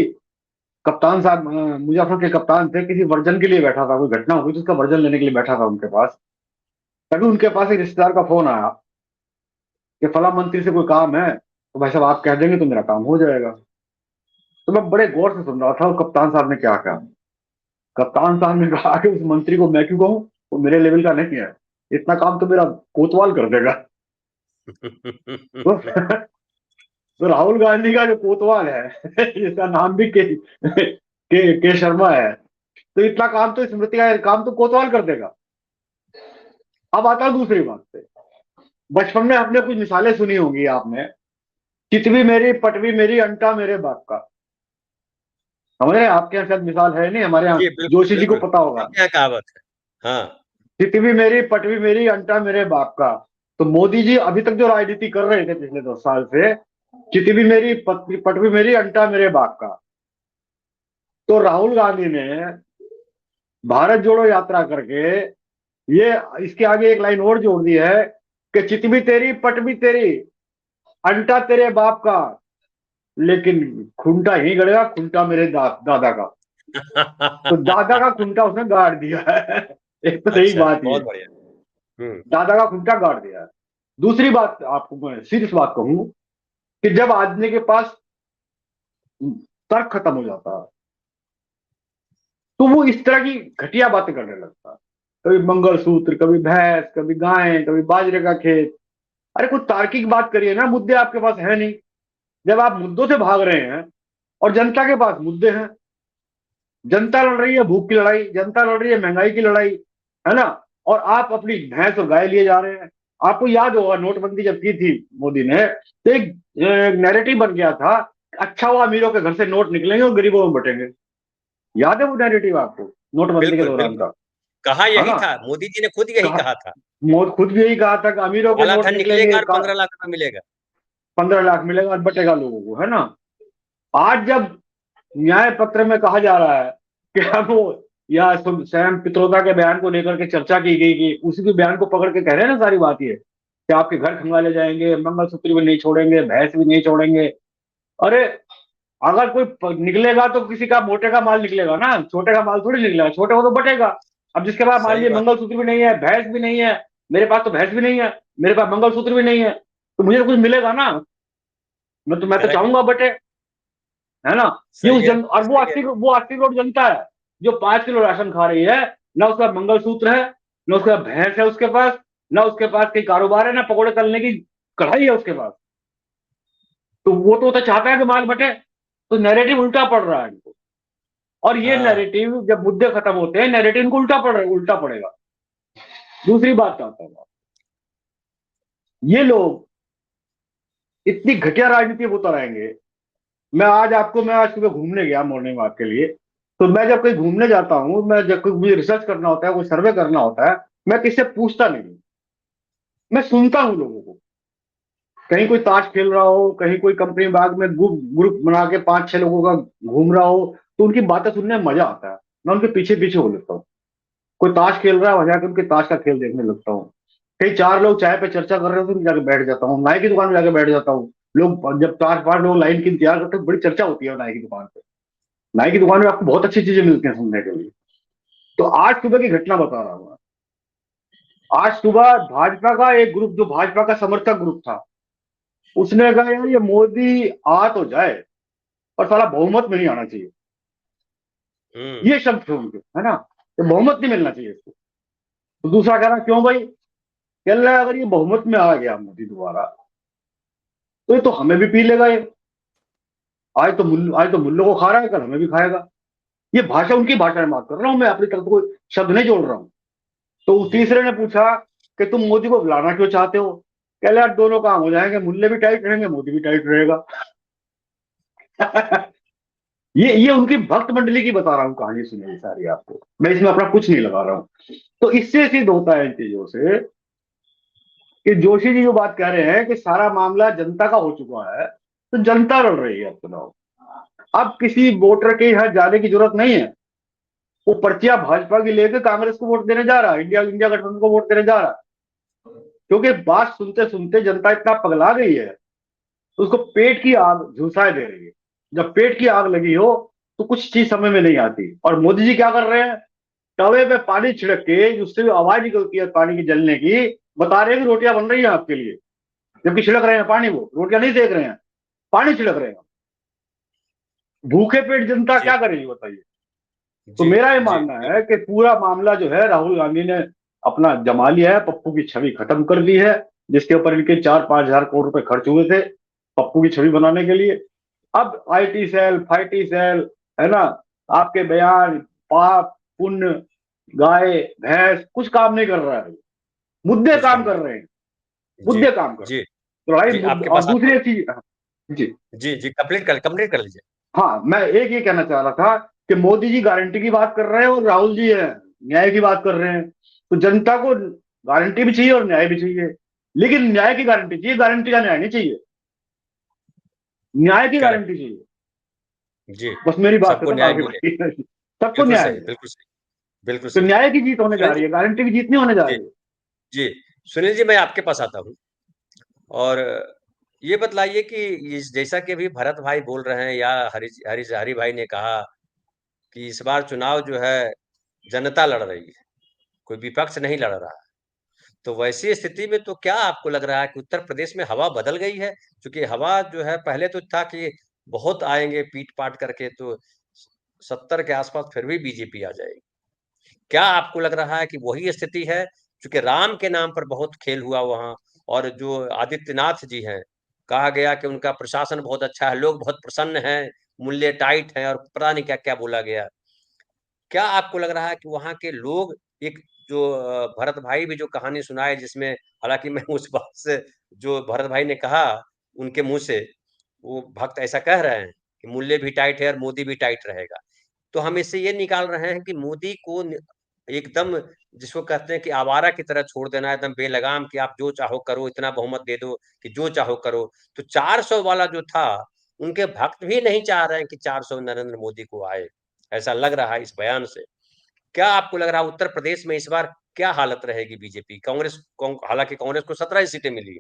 कप्तान साहब, मुजफ्फर के कप्तान थे, किसी वर्जन के लिए बैठा था, कोई घटना हुई तो उसका वर्जन लेने के लिए बैठा था उनके पास। तभी उनके पास एक रिश्तेदार का फोन आया कि फला मंत्री से कोई काम है, तो भाई साहब आप कह देंगे तो मेरा काम हो जाएगा। तो मैं बड़े गौर से सुन रहा था, और कप्तान साहब ने क्या कहा। कप्तान साहब ने कहा कि उस मंत्री को मैं क्यों कहूं, वो मेरे लेवल का नहीं है, इतना काम तो मेरा कोतवाल कर देगा। तो, तो राहुल गांधी का जो कोतवाल है जिसका नाम भी के शर्मा है, तो इतना काम तो स्मृति का काम तो कोतवाल कर देगा। अब आता है दूसरी बात पे। बचपन में आपने कुछ मिसालें सुनी होंगी आपने, चितवी मेरी पटवी मेरी अंटा मेरे बाप का। समझ रहे हैं? आपके यहाँ शायद मिसाल है नहीं, हमारे यहाँ जी बिल्कुल जोशी जी को बिल्कुल, पता होगा। सबके यहाँ कहावत है। हाँ, चितवी मेरी पटवी मेरी अंटा मेरे बाप का। तो मोदी जी अभी तक जो राजनीति कर रहे थे पिछले 2 साल से, चितवी मेरी पटवी मेरी अंटा मेरे बाप का। तो राहुल गांधी ने भारत जोड़ो यात्रा करके ये इसके आगे एक लाइन और जोड़ दी है कि चितवी तेरी पटवी तेरी अंटा तेरे बाप का, लेकिन खूंटा ही गड़ेगा, खूंटा मेरे दादा का। तो दादा का खूंटा उसने गाड़ दिया है। एक तो सही अच्छा, बात ये, बहुत बढ़िया। दादा का खूंटा गाड़ दिया है। दूसरी बात आपको मैं सीरियस बात कहूं कि जब आदमी के पास तर्क खत्म हो जाता है तो वो इस तरह की घटिया बातें करने लगता है। कभी मंगलसूत्र, कभी भैंस, कभी गाय, कभी बाजरे का खेत। अरे कुछ तार्किक बात करिए ना, मुद्दे आपके पास है नहीं। जब आप मुद्दों से भाग रहे हैं और जनता के पास मुद्दे हैं, जनता लड़ रही है भूख की लड़ाई, जनता लड़ रही है महंगाई की लड़ाई, है ना, और आप अपनी भैंस और गाय लिए जा रहे हैं। आपको याद होगा नोटबंदी जब की थी मोदी ने, तो एक नैरेटिव बन गया था, अच्छा हुआ अमीरों के घर से नोट निकलेंगे और गरीबों में बटेंगे। याद है वो नैरेटिव आपको, नोटबंदी के बिल्कुल दौरान बिल्कुल, का? कहा है यही ना? था, मोदी जी ने खुद यही कहा, कहा था। खुद भी यही कहा था कि अमीरों के काला नोट धन निकलेंगे, निकलेगा और 15 लाख रुपए मिलेगा। 15 लाख मिलेगा और बटेगा लोगों को, है ना। आज जब न्याय पत्र में कहा जा रहा है कि हम वो, या सैम पित्रोदा के बयान को लेकर के चर्चा की गई कि उसी के बयान को पकड़ के कह रहे हैं ना सारी बात ये कि आपके घर खंगाले जाएंगे, मंगलसूत्र भी नहीं छोड़ेंगे, भैंस भी नहीं छोड़ेंगे। अरे अगर कोई निकलेगा तो किसी का मोटे का माल निकलेगा ना, छोटे का माल थोड़ी निकलेगा, छोटे को तो बटेगा। अब जिसके पास मान सही लीजिए बात। मंगलसूत्र भी नहीं है, भैंस भी नहीं है, मेरे पास तो भैंस भी नहीं है, मेरे पास मंगलसूत्र भी नहीं है, तो मुझे तो कुछ मिलेगा ना। मैं तो करेक्ट। चाहूंगा बटे, है ना। ये सही उस है, और सही है। वो 80 करोड़ जनता है जो 5 किलो राशन खा रही है। ना उसका मंगलसूत्र है, ना उसका भैंस है उसके पास, ना उसके पास कोई कारोबार है, ना पकौड़े तलने की कढ़ाई है उसके पास। तो वो तो चाहता है कि माल बटे। तो नैरेटिव उल्टा पड़ रहा है इनको। और ये हाँ, नैरेटिव जब मुद्दे खत्म होते हैं, नैरेटिव इनको उल्टा पड़ेगा। दूसरी बात आता है, ये लोग इतनी घटिया राजनीति होता रहेंगे। मैं आज सुबह घूमने गया मॉर्निंग वॉक के लिए। तो मैं जब कहीं घूमने जाता हूँ, मैं जब कोई मुझे रिसर्च करना होता है, कोई सर्वे करना होता है, मैं किससे पूछता नहीं हूँ, मैं सुनता हूँ लोगों को। कहीं कोई ताश खेल रहा हो, कहीं कोई कंपनी बाग में ग्रुप बना के 5-6 लोगों का घूम रहा हो, तो उनकी बातें सुनने में मजा आता है। मैं उनके पीछे पीछे हो लेता हूँ। कोई ताश खेल रहा है, वहां जाकर उनके ताश का खेल देखने लगता हूँ। कहीं 4 लोग चाय पे चर्चा कर रहे हो तो जाके बैठ जाता हूँ। नाई की दुकान में जाके बैठ जाता हूँ। लोग जब 4-5 लोग लाइन की इंतजार करते हैं, बड़ी चर्चा होती है नाई की दुकान पे। नाई की दुकान में आपको बहुत अच्छी चीजें मिलती हैं सुनने के लिए। तो आज सुबह की घटना बता रहा हूँ। आज सुबह भाजपा का एक ग्रुप, जो भाजपा का समर्थक ग्रुप था, उसने कहा यार ये मोदी आ तो जाए पर साला बहुमत में नहीं आना चाहिए। ये शब्द थे उनके, है ना, तो बहुमत नहीं मिलना चाहिए इसको। तो दूसरा कह रहा क्यों भाई, कह रहा है अगर ये बहुमत में आ गया मोदी दोबारा तो ये तो हमें भी पी लेगा। ये आज तो मुल्लों को खा रहा है, कल हमें भी खाएगा। ये भाषा, उनकी भाषा में बात कर रहा हूं मैं, अपनी तरफ कोई शब्द नहीं जोड़ रहा हूं। तो उस जी। तीसरे ने पूछा कि तुम मोदी को बुलाना क्यों चाहते हो। कह रहा यार दोनों काम हो जाएंगे, मुल्ले भी टाइट रहेंगे, मोदी भी टाइट रहेगा। ये उनकी भक्त मंडली की बता रहा हूँ कहानी, सुनिए सारी आपको, मैं इसमें अपना कुछ नहीं लगा रहा हूँ। तो इससे सिद्ध होता है इन चीजों से कि जोशी जी जो बात कह रहे हैं कि सारा मामला जनता का हो चुका है, तो जनता लड़ रही है चुनाव। अब किसी वोटर के यहाँ जाने की जरूरत नहीं है, वो पर्चियां भाजपा की लेकर कांग्रेस को वोट देने जा रहा है, इंडिया गठबंधन को वोट देने जा रहा है। क्योंकि बात सुनते सुनते जनता इतना पगला गई है, तो उसको पेट की आग झुलसाए दे रही है। जब पेट की आग लगी हो तो कुछ चीज समझ में नहीं आती। और मोदी जी क्या कर रहे हैं, तवे पे पानी छिड़क के उससे आवाज निकलती है पानी की जलने की, बता रहे हैं कि रोटियां बन रही हैं आपके लिए, जबकि छिड़क रहे हैं पानी, वो रोटियां नहीं सेक रहे हैं, पानी छिड़क रहे हैं। भूखे पेट जनता जी क्या करेगी बताइए। तो जी मेरा ये जी मानना है कि पूरा मामला जो है राहुल गांधी ने अपना जमा लिया है, पप्पू की छवि खत्म कर दी है, जिसके ऊपर इनके 4-5 हजार करोड़ रुपए खर्च हुए थे पप्पू की छवि बनाने के लिए। अब आईटी सेल, फाइटी सेल, है ना, आपके बयान, पाप पुण्य, गाय भैंस कुछ काम नहीं कर रहा है, मुद्दे कुछ काम काम कर नहीं। रहे हैं, जी मुद्दे काम कर रहे जी हैं। तो भाई जी आपके और पास आता दूसरी हूँ। एक चीज, जी, जी जी कंप्लीट कर लीजिए। हाँ, मैं एक ये कहना चाह रहा था कि मोदी जी गारंटी की बात कर रहे हैं और राहुल जी है न्याय की बात कर रहे हैं। तो जनता को गारंटी भी चाहिए और न्याय भी चाहिए, लेकिन न्याय की गारंटी चाहिए, गारंटी का न्याय नहीं चाहिए, न्याय की करेक्ट। गारंटी चाहिए। जी बस मेरी बात सबको खत्म, न्याय आगे मिले। बढ़िए। सबको बिल्कुल न्याय सही, मिले। बिल्कुल सही, बिल्कुल तो सही। न्याय की जीत होने जा सुनील रही जी। है, गारंटी की जीत नहीं होने जा जी रही है। जी सुनील जी, मैं आपके पास आता हूँ। और ये बतलाइए कि जैसा कि अभी भरत भाई बोल रहे हैं, या हरि हरि हरि भाई ने कहा कि इस बार चुनाव जो है जनता लड़ रही है, कोई विपक्ष नहीं लड़ रहा है। तो वैसी स्थिति में तो क्या आपको लग रहा है कि उत्तर प्रदेश में हवा बदल गई है? क्योंकि हवा जो है पहले तो था कि बहुत आएंगे पीट पाट करके, तो 70 के आसपास फिर भी बीजेपी आ जाएगी। क्या आपको लग रहा है कि वही स्थिति है? क्योंकि राम के नाम पर बहुत खेल हुआ वहाँ, और जो आदित्यनाथ जी हैं, कहा गया कि उनका प्रशासन बहुत अच्छा है, लोग बहुत प्रसन्न हैं, मूल्य टाइट हैं, और पता नहीं क्या-क्या बोला गया। क्या आपको लग रहा है कि वहाँ के लोग एक जो भरत भाई भी जो कहानी सुनाए, जिसमें हालाँकि मैं उस बात से, जो भरत भाई ने कहा उनके मुँह से, वो भक्त ऐसा कह रहे हैं कि मूल्य भी टाइट है और मोदी भी टाइट रहेगा। तो हम इससे ये निकाल रहे हैं कि मोदी को एकदम, जिसको कहते हैं कि आवारा की तरह छोड़ देना, एकदम बेलगाम कि आप जो चाहो करो, इतना बहुमत दे दो कि जो चाहो करो। तो 400 वाला जो था, उनके भक्त भी नहीं चाह रहे हैं कि 400 नरेंद्र मोदी को आए, ऐसा लग रहा है इस बयान से। क्या आपको लग रहा है उत्तर प्रदेश में इस बार क्या हालत रहेगी बीजेपी? हालांकि कांग्रेस को 17 ही सीटें मिली है।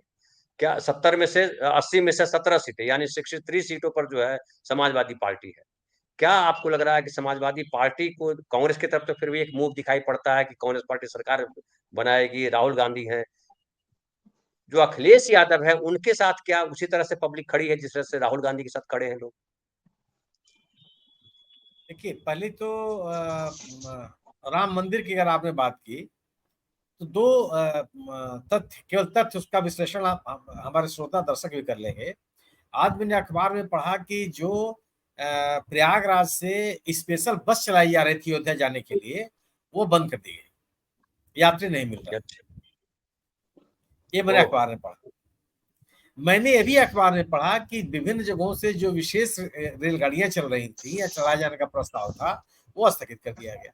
क्या 70 में से 80 में से 17 सीटें, यानी 63 सीटों पर जो है समाजवादी पार्टी है। क्या आपको लग रहा है कि समाजवादी पार्टी को, कांग्रेस की तरफ तो फिर भी एक मूव दिखाई पड़ता है कि कांग्रेस पार्टी सरकार बनाएगी, राहुल गांधी हैं। जो अखिलेश यादव है, उनके साथ क्या उसी तरह से पब्लिक खड़ी है जिस तरह से राहुल गांधी के साथ खड़े हैं लोग? देखिए, पहले तो राम मंदिर की अगर आपने बात की, तो दो तथ्य, केवल तथ्य, उसका विश्लेषण हमारे श्रोता दर्शक भी कर लेंगे। आज मैंने अखबार में पढ़ा कि जो प्रयागराज से स्पेशल बस चलाई जा रही थी अयोध्या जाने के लिए, वो बंद कर दी गई, यात्री नहीं मिल रहा। अच्छा। ये मैंने ओह। अखबार में पढ़ा। मैंने ये भी अखबार में पढ़ा कि विभिन्न जगहों से जो विशेष रेलगाड़ियां चल रही थी या चलाए जाने का प्रस्ताव था, वो स्थगित कर दिया गया।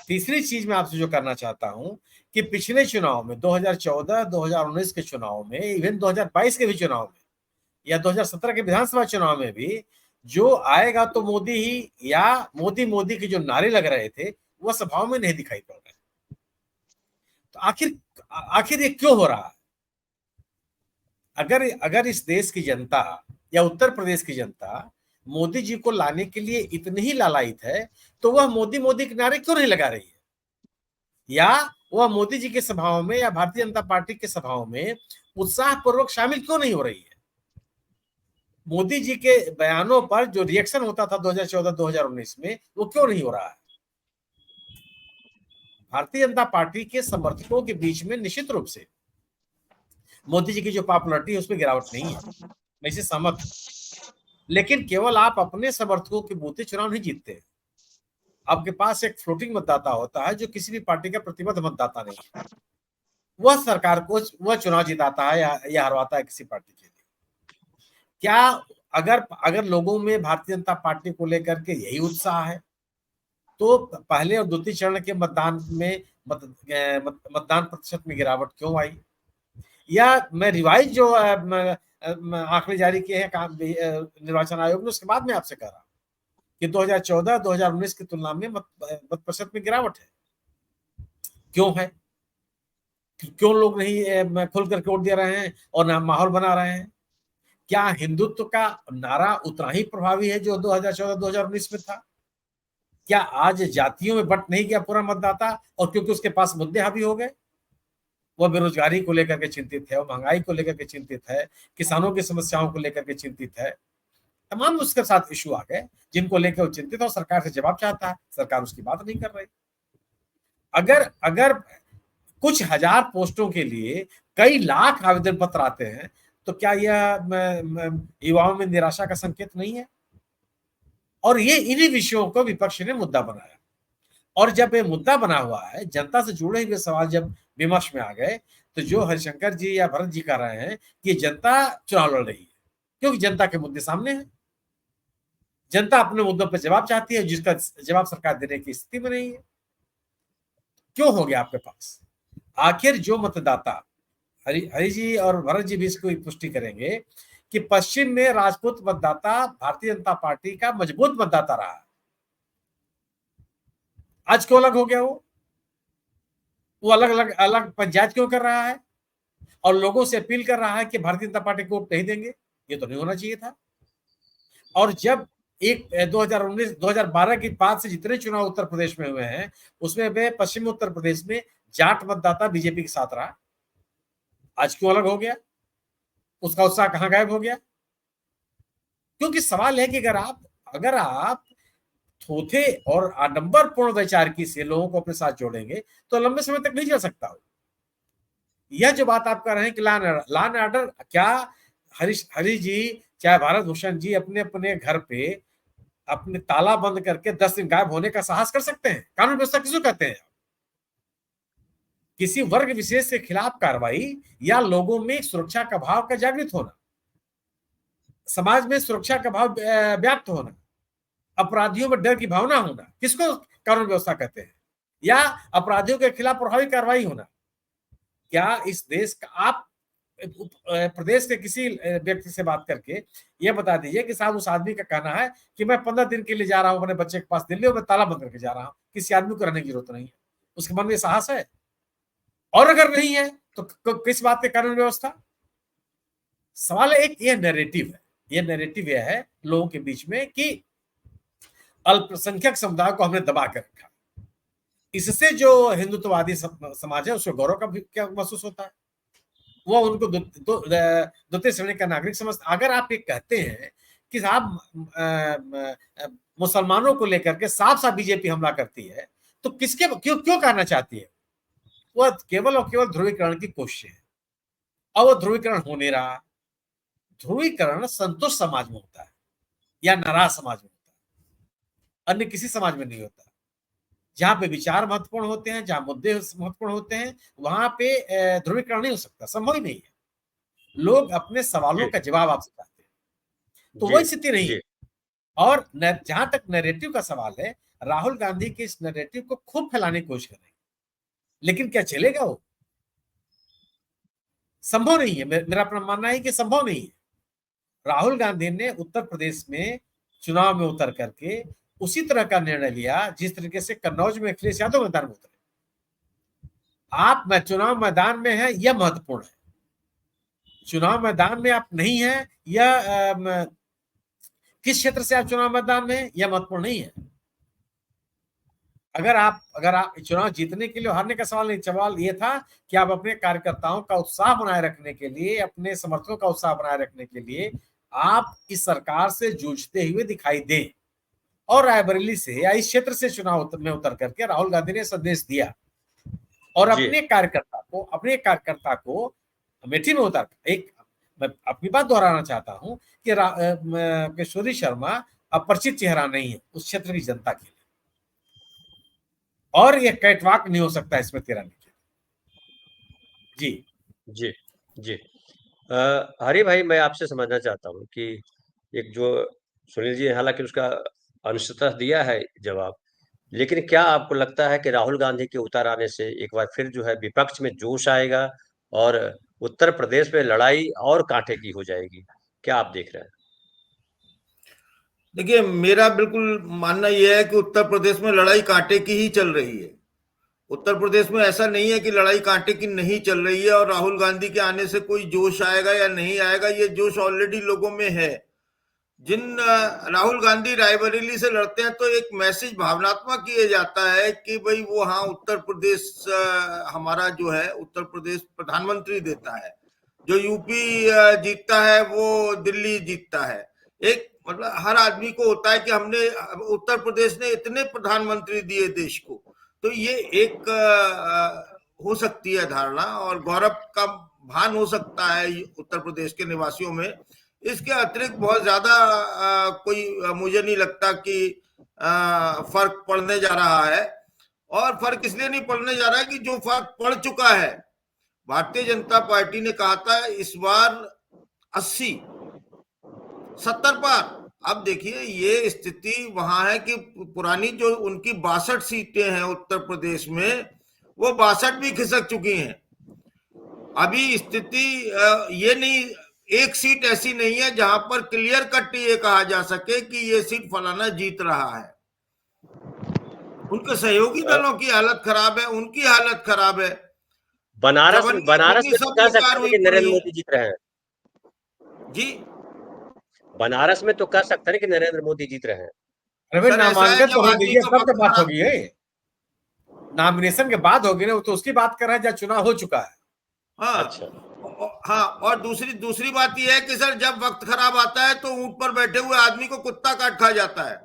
तीसरी चीज मैं आपसे जो करना चाहता हूं कि पिछले चुनाव में 2014, 2019 के चुनाव में, इवन 2022 के भी चुनाव में, या 2017 के विधानसभा चुनाव में भी, जो आएगा तो मोदी ही, या मोदी मोदी के जो नारे लग रहे थे, वह सभाओं में नहीं दिखाई पड़ रहे। तो आखिर आखिर ये क्यों हो रहा है? अगर अगर इस देश की जनता या उत्तर प्रदेश की जनता मोदी जी को लाने के लिए इतनी ही लालायित है, तो वह मोदी मोदी के नारे क्यों नहीं लगा रही है? या वह मोदी जी के सभाओं में या भारतीय जनता पार्टी के सभाओं में उत्साहपूर्वक शामिल क्यों नहीं हो रही है? मोदी जी के बयानों पर जो रिएक्शन होता था 2014-2019 में, वो क्यों नहीं हो रहा है? भारतीय जनता पार्टी के समर्थकों के बीच में निश्चित रूप से मोदी जी की जो पॉपुलैरिटी है उसमें गिरावट नहीं है, मैं इसे सहमत हूं। लेकिन केवल आप अपने समर्थकों के बूते चुनाव नहीं जीतते हैं। आपके पास एक फ्लोटिंग मतदाता होता है जो किसी भी पार्टी का प्रतिबद्ध मतदाता नहीं है। वह सरकार को, वह चुनाव जिताता है या हरवाता है किसी पार्टी के लिए। क्या अगर लोगों में भारतीय जनता पार्टी को लेकर के यही उत्साह है तो पहले और द्वितीय चरण के मतदान में मतदान प्रतिशत में गिरावट क्यों आई? या मैं रिवाइज जो आंकड़े जारी किए हैं निर्वाचन आयोग ने उसके बाद में आपसे कह रहा हूं कि 2014-2019 की तुलना में मत प्रतिशत में गिरावट है। क्यों है? क्यों लोग नहीं खुल करके वोट दे रहे हैं और ना माहौल बना रहे हैं? क्या हिंदुत्व का नारा उतना ही प्रभावी है जो 2014-2019 में था? क्या आज जातियों में बंट नहीं गया पूरा मतदाता और क्योंकि उसके पास मुद्दे हावी हो गए? वो बेरोजगारी को लेकर के चिंतित है, वो महंगाई को लेकर के चिंतित है, किसानों की समस्याओं को लेकर के चिंतित है, तमाम उसके साथ इशू आ गए जिनको लेकर वो चिंतित और सरकार से जवाब चाहता है। सरकार उसकी बात नहीं कर रही। अगर कुछ हजार पोस्टों के लिए कई लाख आवेदन पत्र आते हैं तो क्या यह युवाओं में निराशा का संकेत नहीं है? और ये इन्हीं विषयों को विपक्ष ने मुद्दा बनाया और जब ये मुद्दा बना हुआ है, जनता से जुड़े हुए सवाल जब विमर्श में आ गए तो जो हरिशंकर जी या भरत जी कह रहे हैं कि जनता चुनाव लड़ रही है क्योंकि जनता के मुद्दे सामने हैं, जनता अपने मुद्दों पर जवाब चाहती है जिसका जवाब सरकार देने की स्थिति में नहीं है। क्यों हो गया आपके पास? आखिर जो मतदाता हरि जी और भरत जी भी इसको पुष्टि करेंगे कि पश्चिम में राजपूत मतदाता भारतीय जनता पार्टी का मजबूत मतदाता रहा। आज क्यों अलग हो गया? वो अलग पंचायत क्यों कर रहा है और लोगों से अपील कर रहा है कि भारतीय जनता पार्टी को वोट नहीं देंगे? ये तो नहीं होना चाहिए था। और जब 2012 के बाद से जितने चुनाव उत्तर प्रदेश में हुए हैं उसमें वे पश्चिमी उत्तर प्रदेश में जाट मतदाता बीजेपी के साथ रहा। आज क्यों अलग हो गया? उसका उत्साह कहां गायब हो गया? क्योंकि सवाल है कि अगर आप थोथे और आडंबरपूर्ण वैचारिकी से लोगों को अपने साथ जोड़ेंगे तो लंबे समय तक नहीं चल सकता हो। यह जो बात आप कर रहे हैं कि लॉ एंड ऑर्डर, क्या हरि जी चाहे भारत भूषण जी अपने अपने घर पे अपने ताला बंद करके 10 दिन गायब होने का साहस कर सकते हैं? कानून व्यवस्था किसको कहते हैं? किसी वर्ग विशेष के खिलाफ कार्रवाई या लोगों में सुरक्षा का भाव का जागृत होना, समाज में सुरक्षा का भाव व्याप्त होना, अपराधियों में डर की भावना होना, किसको कानून व्यवस्था कहते हैं? या अपराधियों के खिलाफ प्रभावी कार्रवाई होना। क्या इस देश का आप प्रदेश के किसी व्यक्ति से बात करके यह बता दीजिए कि साहब उस आदमी का कहना है कि मैं 15 दिन के लिए जा रहा हूं अपने बच्चे के पास दिल्ली और मैं ताला बंद करके जा रहा हूं, किसी आदमी को रहने की जरूरत नहीं है, उसके मन में साहस है? और अगर नहीं है तो किस बात के कानून व्यवस्था? सवाल है एक ये नैरेटिव है, ये नैरेटिव यह है लोगों के बीच में कि अल्पसंख्यक समुदाय को हमने दबा कर रखा। इससे जो हिंदुत्ववादी समाज है उसको गौरव का क्या महसूस होता है? वो उनको द्वितीय श्रेणी का नागरिक समझता। अगर आप ये कहते हैं कि साहब मुसलमानों को लेकर के साफ साफ बीजेपी हमला करती है तो किसके क्यों करना चाहती है? वह केवल और केवल ध्रुवीकरण की कोशिश है और वो ध्रुवीकरण हो नहीं रहा। ध्रुवीकरण संतुष्ट समाज में होता है या नाराज समाज में होता है, अन्य किसी समाज में नहीं होता। जहां पे विचार महत्वपूर्ण होते हैं, जहां मुद्दे महत्वपूर्ण होते हैं, वहां पे ध्रुवीकरण नहीं हो सकता, संभव ही नहीं है। लोग अपने सवालों का जवाब आपसे चाहते हैं, तो वही स्थिति नहीं है। और जहां तक नैरेटिव का सवाल है, राहुल गांधी के इस नैरेटिव को खूब फैलाने की कोशिश कर रहे हैं, लेकिन क्या चलेगा? वो संभव नहीं है। मेरा अपना मानना है कि संभव नहीं है। राहुल गांधी ने उत्तर प्रदेश में चुनाव में उतर करके उसी तरह का निर्णय लिया जिस तरीके से कन्नौज में अखिलेश यादव मैदान में उतरे। आप चुनाव मैदान में है यह महत्वपूर्ण है, चुनाव मैदान में आप नहीं है या किस क्षेत्र से आप चुनाव मैदान में यह महत्वपूर्ण नहीं है। अगर आप चुनाव जीतने के लिए हारने का सवाल नहीं, सवाल यह था कि आप अपने कार्यकर्ताओं का उत्साह बनाए रखने के लिए, अपने समर्थकों का उत्साह बनाए रखने के लिए आप इस सरकार से जूझते हुए दिखाई दें। और रायबरेली से या इस क्षेत्र से चुनाव में उतर करके राहुल गांधी ने संदेश दिया और अपने कार्यकर्ता को अमेठी में उतर मैं अपनी बात दोहराना चाहता हूं कि किशोरी शर्मा अपरिचित चेहरा नहीं है उस क्षेत्र की जनता के लिए, और ये कैटवाक नहीं हो सकता इसमें तेरा नीचे। जी जी जी हरि भाई, मैं आपसे समझना चाहता हूं कि एक जो सुनील जी ने हालांकि उसका अंशतः दिया है जवाब, लेकिन क्या आपको लगता है कि राहुल गांधी के उतर आने से एक बार फिर जो है विपक्ष में जोश आएगा और उत्तर प्रदेश में लड़ाई और कांटे की हो जाएगी? क्या आप देख रहे हैं? देखिए, मेरा बिल्कुल मानना यह है कि उत्तर प्रदेश में लड़ाई कांटे की ही चल रही है। उत्तर प्रदेश में ऐसा नहीं है कि लड़ाई कांटे की नहीं चल रही है, और राहुल गांधी के आने से कोई जोश आएगा या नहीं आएगा, ये जोश ऑलरेडी लोगों में है। जिन राहुल गांधी रायबरेली से लड़ते हैं तो एक मैसेज भावनात्मक किया जाता है कि भाई वो, हाँ, उत्तर प्रदेश हमारा जो है, उत्तर प्रदेश प्रधानमंत्री देता है, जो यूपी जीतता है वो दिल्ली जीतता है। एक मतलब हर आदमी को होता है कि हमने, उत्तर प्रदेश ने इतने प्रधानमंत्री दिए देश को, तो ये एक हो सकती है धारणा और गौरव का भान हो सकता है उत्तर प्रदेश के निवासियों में। इसके अतिरिक्त बहुत ज्यादा कोई मुझे नहीं लगता कि फर्क पड़ने जा रहा है। और फर्क इसलिए नहीं पड़ने जा रहा है कि जो फर्क पड़ चुका है, भारतीय जनता पार्टी ने कहा था इस बार 80, 70 पार। अब देखिए ये स्थिति वहां है कि पुरानी जो उनकी 62 सीटें हैं उत्तर प्रदेश में, वो 62 भी खिसक चुकी हैं। अभी स्थिति ये नहीं, एक सीट ऐसी नहीं है जहां पर क्लियर कट ये कहा जा सके कि ये सीट फलाना जीत रहा है। उनके सहयोगी दलों की हालत खराब है, उनकी हालत खराब है। बनारस में तो कह सकते हैं कि नरेंद्र मोदी जीत रहे हैं जी। बनारस में तो कह सकते हैं कि नरेंद्र मोदी जीत रहे हैं। अरे नामांकन तो हो गई है, तब तो बात होगी है, नॉमिनेशन के बाद होगी ना, वो तो उसकी बात कर रहे हैं जब चुनाव हो चुका है। हाँ, अच्छा। हाँ, और दूसरी बात यह है कि सर जब वक्त खराब आता है तो ऊंट पर बैठे हुए आदमी को कुत्ता काट खा जाता है।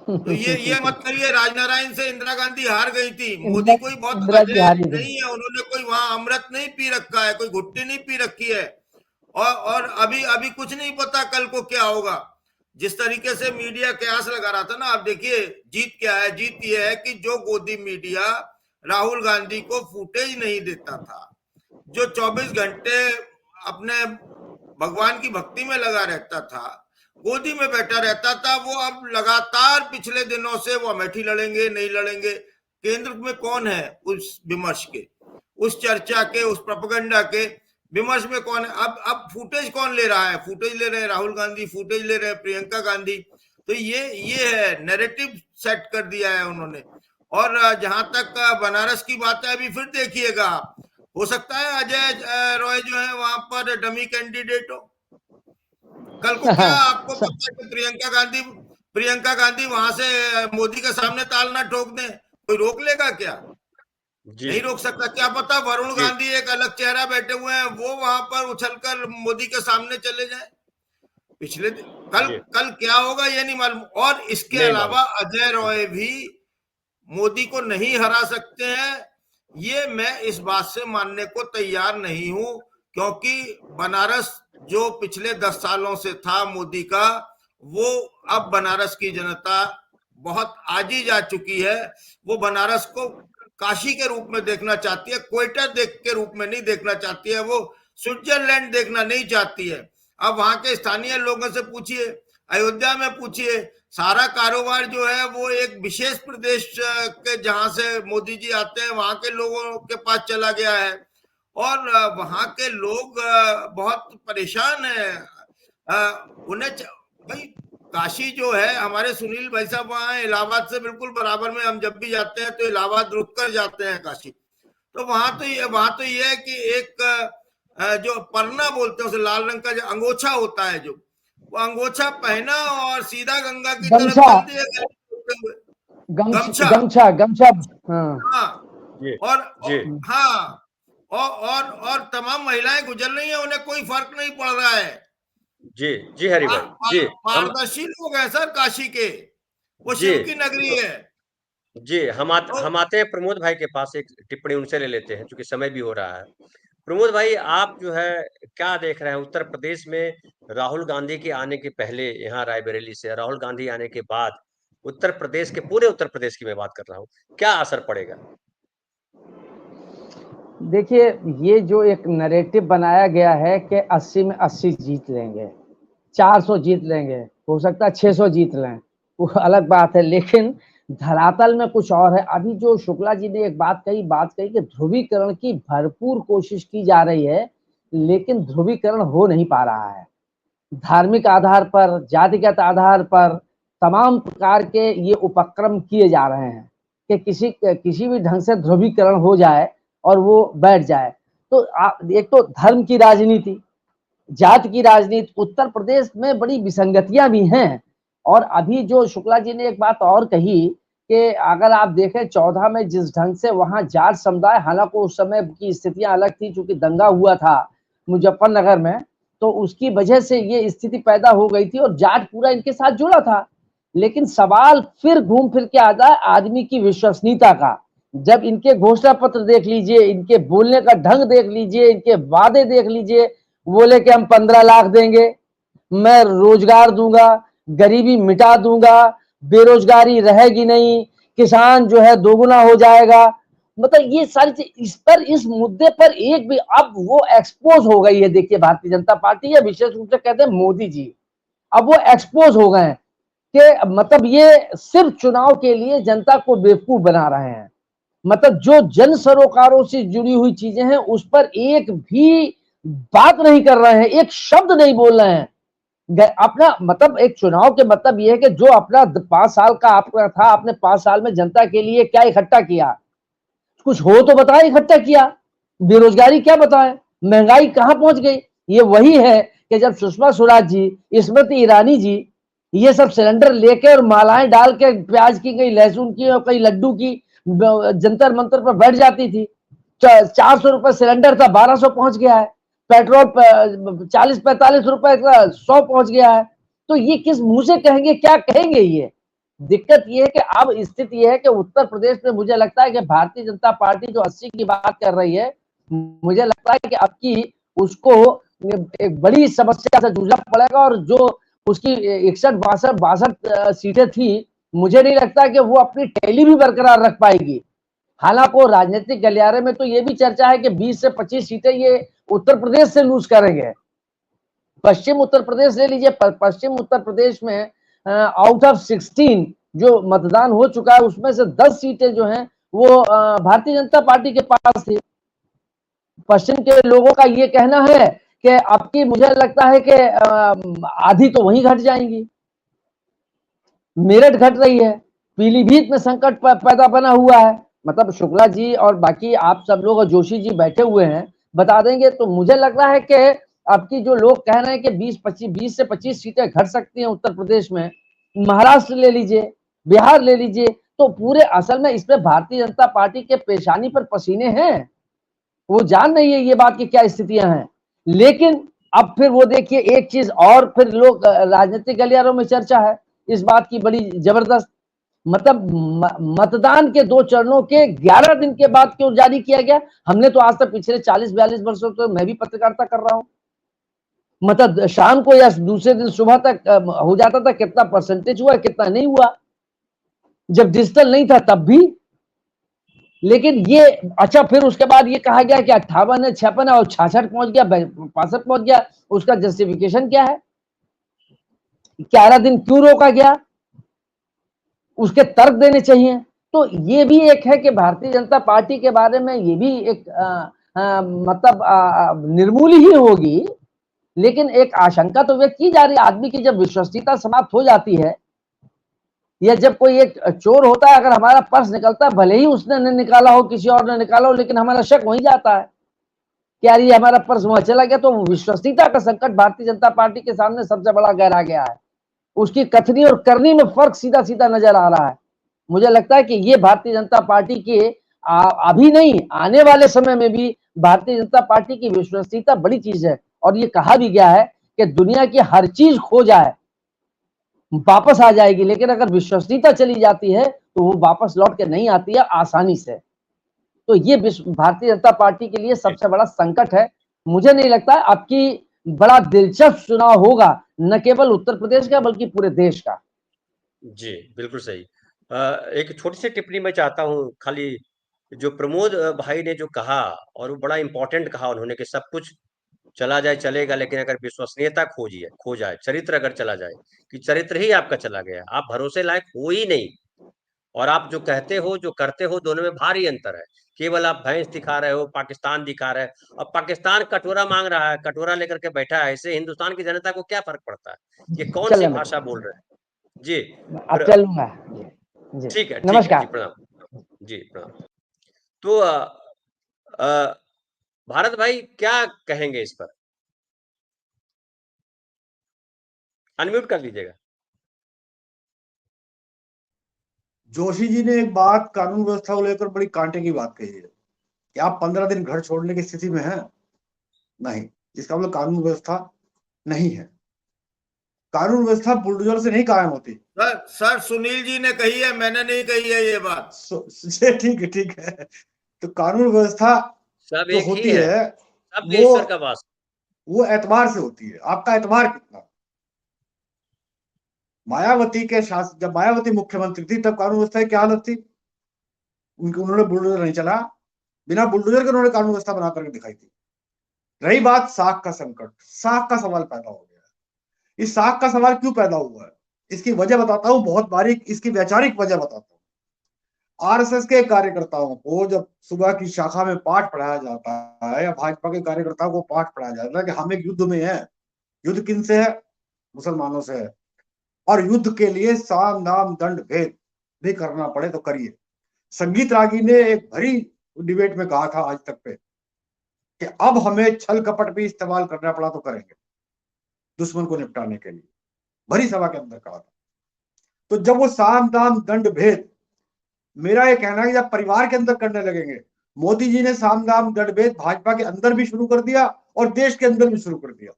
तो ये मत करिए, राजनारायण से इंदिरा गांधी हार गई थी, मोदी कोई बहुत नहीं है, उन्होंने कोई वहां अमृत नहीं पी रखा है, कोई घुट्टी नहीं पी रखी है, और अभी कुछ नहीं पता कल को क्या होगा। जिस तरीके से मीडिया कयास लगा रहा था ना, आप देखिए जीत क्या है। जीत ये है कि जो गोदी मीडिया राहुल गांधी को फुटेज नहीं देता था, जो 24 घंटे अपने भगवान की भक्ति में लगा रहता था, गोदी में बैठा रहता था, वो अब लगातार पिछले दिनों से वो अमेठी लड़ेंगे नहीं लड़ेंगे, केंद्र में कौन है उस विमर्श के, उस चर्चा के, उस प्रोपेगेंडा के विमर्श में कौन है। अब फुटेज कौन ले रहा है? फुटेज ले रहे हैं राहुल गांधी, फुटेज ले रहे हैं प्रियंका गांधी। तो ये है, नैरेटिव सेट कर दिया है उन्होंने। और जहां तक बनारस की बात है, अभी फिर देखिएगा, हो सकता है अजय रॉय जो है वहां पर डमी कैंडिडेट हो। कल को क्या आपको पता है कि प्रियंका गांधी वहां से मोदी के सामने ताल ना ठोक दे, कोई रोक लेगा क्या? नहीं रोक सकता। क्या पता वरुण गांधी एक अलग चेहरा बैठे हुए हैं, वो वहां पर उछलकर मोदी के सामने चले जाए। पिछले कल क्या होगा ये नहीं मालूम। और इसके अलावा अजय रॉय भी मोदी को नहीं हरा सकते हैं, ये मैं इस बात से मानने को तैयार नहीं हूं, क्योंकि बनारस जो पिछले 10 सालों से था मोदी का, वो अब बनारस की जनता बहुत आजी जा चुकी है। वो बनारस को काशी के रूप में देखना चाहती है, क्वेटा के रूप में नहीं देखना चाहती है, वो स्विट्जरलैंड देखना नहीं चाहती है। अब वहां के स्थानीय लोगों से पूछिए, अयोध्या में पूछिए, सारा कारोबार जो है वो एक विशेष प्रदेश के जहां से मोदी जी आते हैं वहां के लोगों के पास चला गया है, और वहां के लोग बहुत परेशान हैं। उन्हें भाई काशी जो है, हमारे सुनील भाई साहब वहां इलाहाबाद से बिल्कुल बराबर में, हम जब भी जाते हैं तो इलाहाबाद रुक कर जाते हैं काशी। तो वहां तो ये है कि एक जो परना बोलते हैं उसे, लाल रंग का जो अंगोछा होता है, जो वो अंगोछा पहना और सीधा गंगा की तरफ चल दिया, गमछा। और तमाम महिलाएं गुजर रही हैं, उन्हें कोई फर्क नहीं पड़ रहा है। जी हरि भाई जी, पारदर्शी लोग हैं सर काशी के, वो शिव की नगरी है जी। हम आते हैं प्रमोद भाई के पास, एक टिप्पणी उनसे ले लेते हैं क्योंकि समय भी हो रहा है। प्रमोद भाई, आप जो है क्या देख रहे हैं उत्तर प्रदेश में राहुल गांधी के आने के पहले, यहाँ रायबरेली से राहुल गांधी आने के बाद उत्तर प्रदेश के, पूरे उत्तर प्रदेश की मैं बात कर रहा हूँ, क्या असर पड़ेगा? देखिए, ये जो एक नैरेटिव बनाया गया है कि 80 में 80 जीत लेंगे, 400 जीत लेंगे, हो सकता है 600 जीत लें, वो अलग बात है, लेकिन धरातल में कुछ और है। अभी जो शुक्ला जी ने एक बात कही कि ध्रुवीकरण की भरपूर कोशिश की जा रही है, लेकिन ध्रुवीकरण हो नहीं पा रहा है। धार्मिक आधार पर, जातिगत आधार पर तमाम प्रकार के ये उपक्रम किए जा रहे हैं कि किसी भी ढंग से ध्रुवीकरण हो जाए और वो बैठ जाए। तो एक तो धर्म की राजनीति, जात की राजनीति, उत्तर प्रदेश में बड़ी विसंगतियां भी हैं। और अभी जो शुक्ला जी ने एक बात और कही कि अगर आप देखें 14 में जिस ढंग से वहां जाट समुदाय, हालांकि उस समय की स्थितियां अलग थी चूंकि दंगा हुआ था मुजफ्फरनगर में, तो उसकी वजह से ये स्थिति पैदा हो गई थी और जाट पूरा इनके साथ जुड़ा था। लेकिन सवाल फिर घूम फिर के आता है आदमी की विश्वसनीयता का। जब इनके घोषणा पत्र देख लीजिए, इनके बोलने का ढंग देख लीजिए, इनके वादे देख लीजिए, बोले कि हम 15 लाख देंगे, मैं रोजगार दूंगा, गरीबी मिटा दूंगा, बेरोजगारी रहेगी नहीं, किसान जो है दोगुना हो जाएगा। मतलब ये सारी चीज इस मुद्दे पर एक भी, अब वो एक्सपोज हो गई है। देखिए भारतीय जनता पार्टी या विशेष रूप से कहते हैं मोदी जी, अब वो एक्सपोज हो गए कि मतलब ये सिर्फ चुनाव के लिए जनता को बेवकूफ बना रहे हैं। मतलब जो जन सरोकारों से जुड़ी हुई चीजें हैं उस पर एक भी बात नहीं कर रहे हैं, एक शब्द नहीं बोल रहे हैं। अपना मतलब एक चुनाव के मतलब ये है कि जो अपना 5 साल का आपका था, आपने 5 साल में जनता के लिए क्या इकट्ठा किया, कुछ हो तो बताए इकट्ठा किया। बेरोजगारी क्या बताए, महंगाई कहां पहुंच गई। ये वही है कि जब सुषमा स्वराज जी, स्मृति ईरानी जी ये सब सिलेंडर लेके और मालाएं डाल के, प्याज की कई लहसुन की और कई लड्डू की, जंतर मंतर पर बैठ जाती थी। 400 रुपए सिलेंडर था, 1200 पहुंच गया है। पेट्रोल 40-45 रुपए का 100 पहुंच गया है। तो ये किस मुंह से कहेंगे, क्या कहेंगे। ये दिक्कत ये है कि अब स्थिति ये है कि उत्तर प्रदेश में मुझे लगता है कि भारतीय जनता पार्टी जो 80 की बात कर रही है, मुझे लगता है कि अब की उसको एक बड़ी समस्या से जूझना पड़ेगा। और जो उसकी 61-62 सीटें थी, मुझे नहीं लगता कि वो अपनी टैली भी बरकरार रख पाएगी। हालांकि वो राजनीतिक गलियारे में तो ये भी चर्चा है कि 20 से 25 सीटें ये उत्तर प्रदेश से लूज करेंगे। पश्चिम उत्तर प्रदेश ले लीजिए, पश्चिम उत्तर प्रदेश में आउट ऑफ 16 जो मतदान हो चुका है उसमें से 10 सीटें जो हैं वो भारतीय जनता पार्टी के पास थी। पश्चिम के लोगों का ये कहना है कि अब की मुझे लगता है कि आधी तो वहीं घट जाएंगी। मेरठ घट रही है, पीलीभीत में संकट पैदा बना हुआ है। मतलब शुक्ला जी और बाकी आप सब लोग और जोशी जी बैठे हुए हैं, बता देंगे। तो मुझे लग रहा है कि अब की जो लोग कह रहे हैं कि 20 से 25 सीटें घट सकती हैं उत्तर प्रदेश में। महाराष्ट्र ले लीजिए, बिहार ले लीजिए, तो पूरे असल में इसमें भारतीय जनता पार्टी के पेशानी पर पसीने हैं। वो जान रही है ये बात की क्या स्थितियां हैं। लेकिन अब फिर वो देखिए एक चीज और, फिर लोग राजनीतिक गलियारों में चर्चा है इस बात की बड़ी जबरदस्त। मतलब मतदान के 2 चरणों के 11 दिन के बाद क्यों जारी किया गया। हमने तो आज तक पिछले 40-42 वर्षों से मैं भी पत्रकारिता कर रहा हूं, मतलब शाम को या दूसरे दिन सुबह तक हो जाता था कितना परसेंटेज हुआ कितना नहीं हुआ, जब डिजिटल नहीं था तब भी। लेकिन ये अच्छा, फिर उसके बाद ये कहा गया कि 58 है, 56 है और 66 पहुंच गया, 65 पहुंच गया। उसका जस्टिफिकेशन क्या है, 11 दिन क्यों रोका गया, उसके तर्क देने चाहिए। तो ये भी एक है कि भारतीय जनता पार्टी के बारे में ये भी एक मतलब निर्मूली ही होगी। लेकिन एक आशंका तो व्यक्त की जा रही है, आदमी की जब विश्वसनीयता समाप्त हो जाती है, या जब कोई एक चोर होता है, अगर हमारा पर्स निकलता है, भले ही उसने न निकाला हो किसी और ने निकाला हो, लेकिन हमारा शक वहीं जाता है कि यार ये हमारा पर्स वहां चला गया। तो विश्वसनीयता का संकट भारतीय जनता पार्टी के सामने सबसे बड़ा गहरा गया है। उसकी कथनी और करनी में फर्क सीधा सीधा नजर आ रहा है। मुझे लगता है कि ये भारतीय जनता पार्टी के अभी नहीं, आने वाले समय में भी भारतीय जनता पार्टी की विश्वसनीयता बड़ी चीज है। और ये कहा भी गया है कि दुनिया की हर चीज खो जाए वापस आ जाएगी, लेकिन अगर विश्वसनीयता चली जाती है तो वो वापस लौट के नहीं आती है आसानी से। तो ये भारतीय जनता पार्टी के लिए सबसे बड़ा संकट है। मुझे नहीं लगता है आपकी बड़ा दिलचस्प चुनाव होगा, न केवल उत्तर प्रदेश का बल्कि पूरे देश का। जी, बिल्कुल सही। एक छोटी सी टिप्पणी मैं चाहता हूँ, खाली जो प्रमोद भाई ने जो कहा, और वो बड़ा इंपॉर्टेंट कहा उन्होंने कि सब कुछ चला जाए चलेगा, लेकिन अगर विश्वसनीयता खो जाए, चरित्र अगर चला जाए कि चरित्र ही आपका चला गया, आप भरोसे लायक हो ही नहीं, और आप जो कहते हो जो करते हो दोनों में भारी अंतर है। केवल आप भैंस दिखा रहे हो, पाकिस्तान दिखा रहे हो, अब पाकिस्तान कटोरा मांग रहा है, कटोरा लेकर के बैठा है, इससे हिंदुस्तान की जनता को क्या फर्क पड़ता है? ये कौन सी भाषा बोल रहे हैं जी? अब चलूंगा जी। ठीक है नमस्कार जी, प्रणाम जी, प्रणाम। तो भारत भाई क्या कहेंगे इस पर? अनम्यूट कर लीजिएगा। जोशी जी ने एक बात कानून व्यवस्था को लेकर बड़ी कांटे की बात कही है कि आप 15 दिन घर छोड़ने की स्थिति में हैं। नहीं, इसका मतलब कानून व्यवस्था नहीं है। कानून व्यवस्था बुलडोजर से नहीं कायम होती। सर सुनील जी ने कही है, मैंने नहीं कही है ये बात। ठीक है। तो कानून व्यवस्था सब जो एक ही होती है, है सब में ईश्वर का वास। वो एतबार से होती है। आपका एतबार कितना? मायावती के शासन, जब मायावती मुख्यमंत्री थी तब कानून व्यवस्था की क्या हालत थी? उन्होंने बुलडोजर नहीं चला, बिना बुलडोजर के उन्होंने कानून व्यवस्था बना करके दिखाई थी। रही बात साख का संकट, साख का सवाल पैदा हो गया। इस साख का सवाल क्यों पैदा हुआ है, इसकी वजह बताता हूं, बहुत बारीक इसकी वैचारिक वजह बताता हूं। आरएसएस के कार्यकर्ताओं को जब सुबह की शाखा में पाठ पढ़ाया जाता है, या भाजपा के कार्यकर्ताओं को पाठ पढ़ाया जाता है कि हम एक युद्ध में हैं। युद्ध किन से है? मुसलमानों से है। और युद्ध के लिए साम दाम दंड भेद भी करना पड़े तो करिए। संगीत रागी ने एक भरी डिबेट में कहा था आज तक पे कि अब हमें छल कपट भी इस्तेमाल करना पड़ा तो करेंगे दुश्मन को निपटाने के लिए। भरी सभा के अंदर कहा था। तो जब वो साम दाम दंड भेद, मेरा ये कहना है कि जब परिवार के अंदर करने लगेंगे, मोदी जी ने साम दाम दंड भेद भाजपा के अंदर भी शुरू कर दिया और देश के अंदर भी शुरू कर दिया।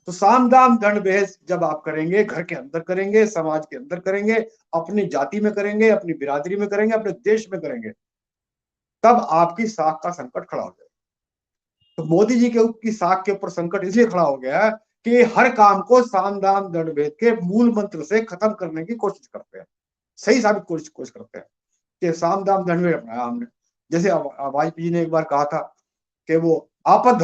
तो साम दाम दंड भेद जब आप करेंगे, घर के अंदर करेंगे, समाज के अंदर करेंगे, अपनी जाति में करेंगे, अपनी बिरादरी में करेंगे, अपने देश में करेंगे, तब आपकी साख का संकट खड़ा हो जाएगा। तो मोदी जी की साख के ऊपर संकट इसलिए खड़ा हो गया है कि हर काम को साम दाम दंड भेद के मूल मंत्र से खत्म करने की कोशिश करते हैं, सही साबित कोशिश करते हैं कि साम दाम दंड भेद अपनाया हमने। जैसे वाजपेयी जी ने एक बार कहा था कि वो आपद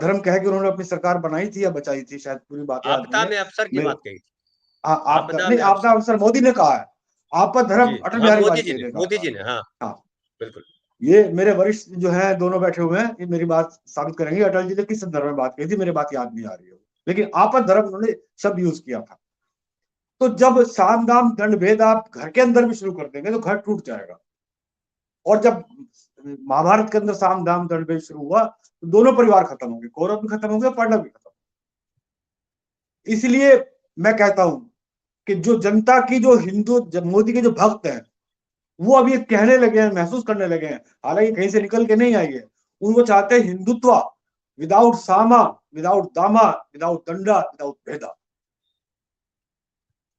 धर्म कह के उन्होंने अपनी सरकार बनाई थी या बचाई थी, शायद पूरी बात याद नहीं आपदा है में अफसर की बात कही थी। आपदा अवसर मोदी ने कहा है। आपद धर्म अटल बिहारी वाजपेयी ने कहा मोदी था। जी ने, हाँ बिल्कुल। ये मेरे वरिष्ठ जो हैं दोनों बैठे हुए हैं, ये मेरी बात साबित करेंगे अटल जी ने किस संदर्भ में बात कही थी, मेरी बात याद नहीं आ रही है, लेकिन आपद धर्म उन्होंने शब्द यूज किया था। तो जब साम दाम दंड भेद आप घर के अंदर भी शुरू कर देंगे तो घर टूट जाएगा। और जब महाभारत के अंदर साम दाम दंड भेद शुरू हुआ तो दोनों परिवार खत्म हो गए, कौरव भी खत्म हो गए, पांडव भी खत्म। इसलिए मैं कहता हूं कि जो जनता की, जो हिंदू, मोदी के जो भक्त हैं, वो अब ये कहने लगे हैं, महसूस करने लगे हैं, हालांकि कहीं से निकल के नहीं आई है, उनको चाहते हैं हिंदुत्व विदाउट सामा, विदाउट दामा, विदाउट दंडा, विदाउट भेदा।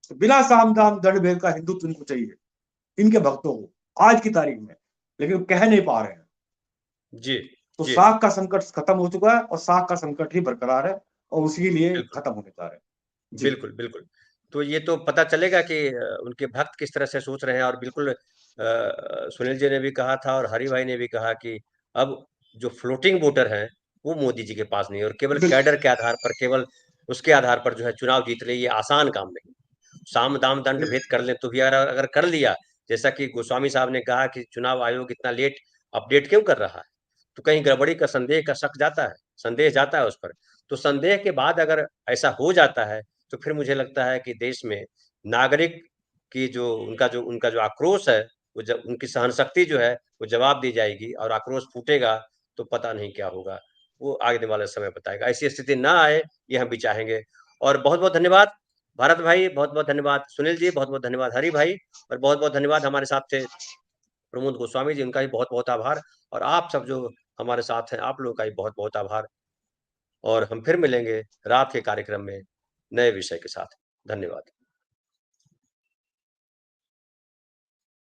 तो बिना साम दाम दंड भेद का हिंदुत्व इनको चाहिए, इनके भक्तों को आज की तारीख में, लेकिन कह नहीं पा रहे हैं जी। तो साख का संकट खत्म हो चुका है और साख का संकट ही बरकरार है और उसी लिए खत्म होने जा रहे हैं। बिल्कुल बिल्कुल। तो ये तो पता चलेगा कि उनके भक्त किस तरह से सोच रहे हैं। और बिल्कुल सुनील जी ने भी कहा था और हरि भाई ने भी कहा कि अब जो फ्लोटिंग वोटर हैं वो मोदी जी के पास नहीं है, और केवल कैडर के आधार पर, केवल उसके आधार पर जो है चुनाव जीत ले, ये आसान काम नहीं। साम दाम दंड भेद कर ले तो भी अगर कर लिया, जैसा कि गोस्वामी साहब ने कहा कि चुनाव आयोग इतना लेट अपडेट क्यों कर रहा है, तो कहीं गड़बड़ी का संदेह का शक जाता है, संदेह जाता है उस पर। तो संदेह के बाद अगर ऐसा हो जाता है तो फिर मुझे लगता है कि देश में नागरिक की जो उनका जो आक्रोश है, वो जब उनकी सहन शक्ति जो है वो जवाब दी जाएगी और आक्रोश फूटेगा, तो पता नहीं क्या होगा, वो आगे वाले समय बताएगा। ऐसी स्थिति ना आए ये हम भी चाहेंगे। और बहुत बहुत धन्यवाद भारत भाई, बहुत बहुत धन्यवाद सुनील जी, बहुत बहुत धन्यवाद हरि भाई, और बहुत बहुत धन्यवाद हमारे साथ थे प्रमोद गोस्वामी जी, उनका भी बहुत बहुत आभार। और आप सब जो हमारे साथ हैं, आप लोगों का भी बहुत बहुत आभार। और हम फिर मिलेंगे रात के कार्यक्रम में नए विषय के साथ। धन्यवाद।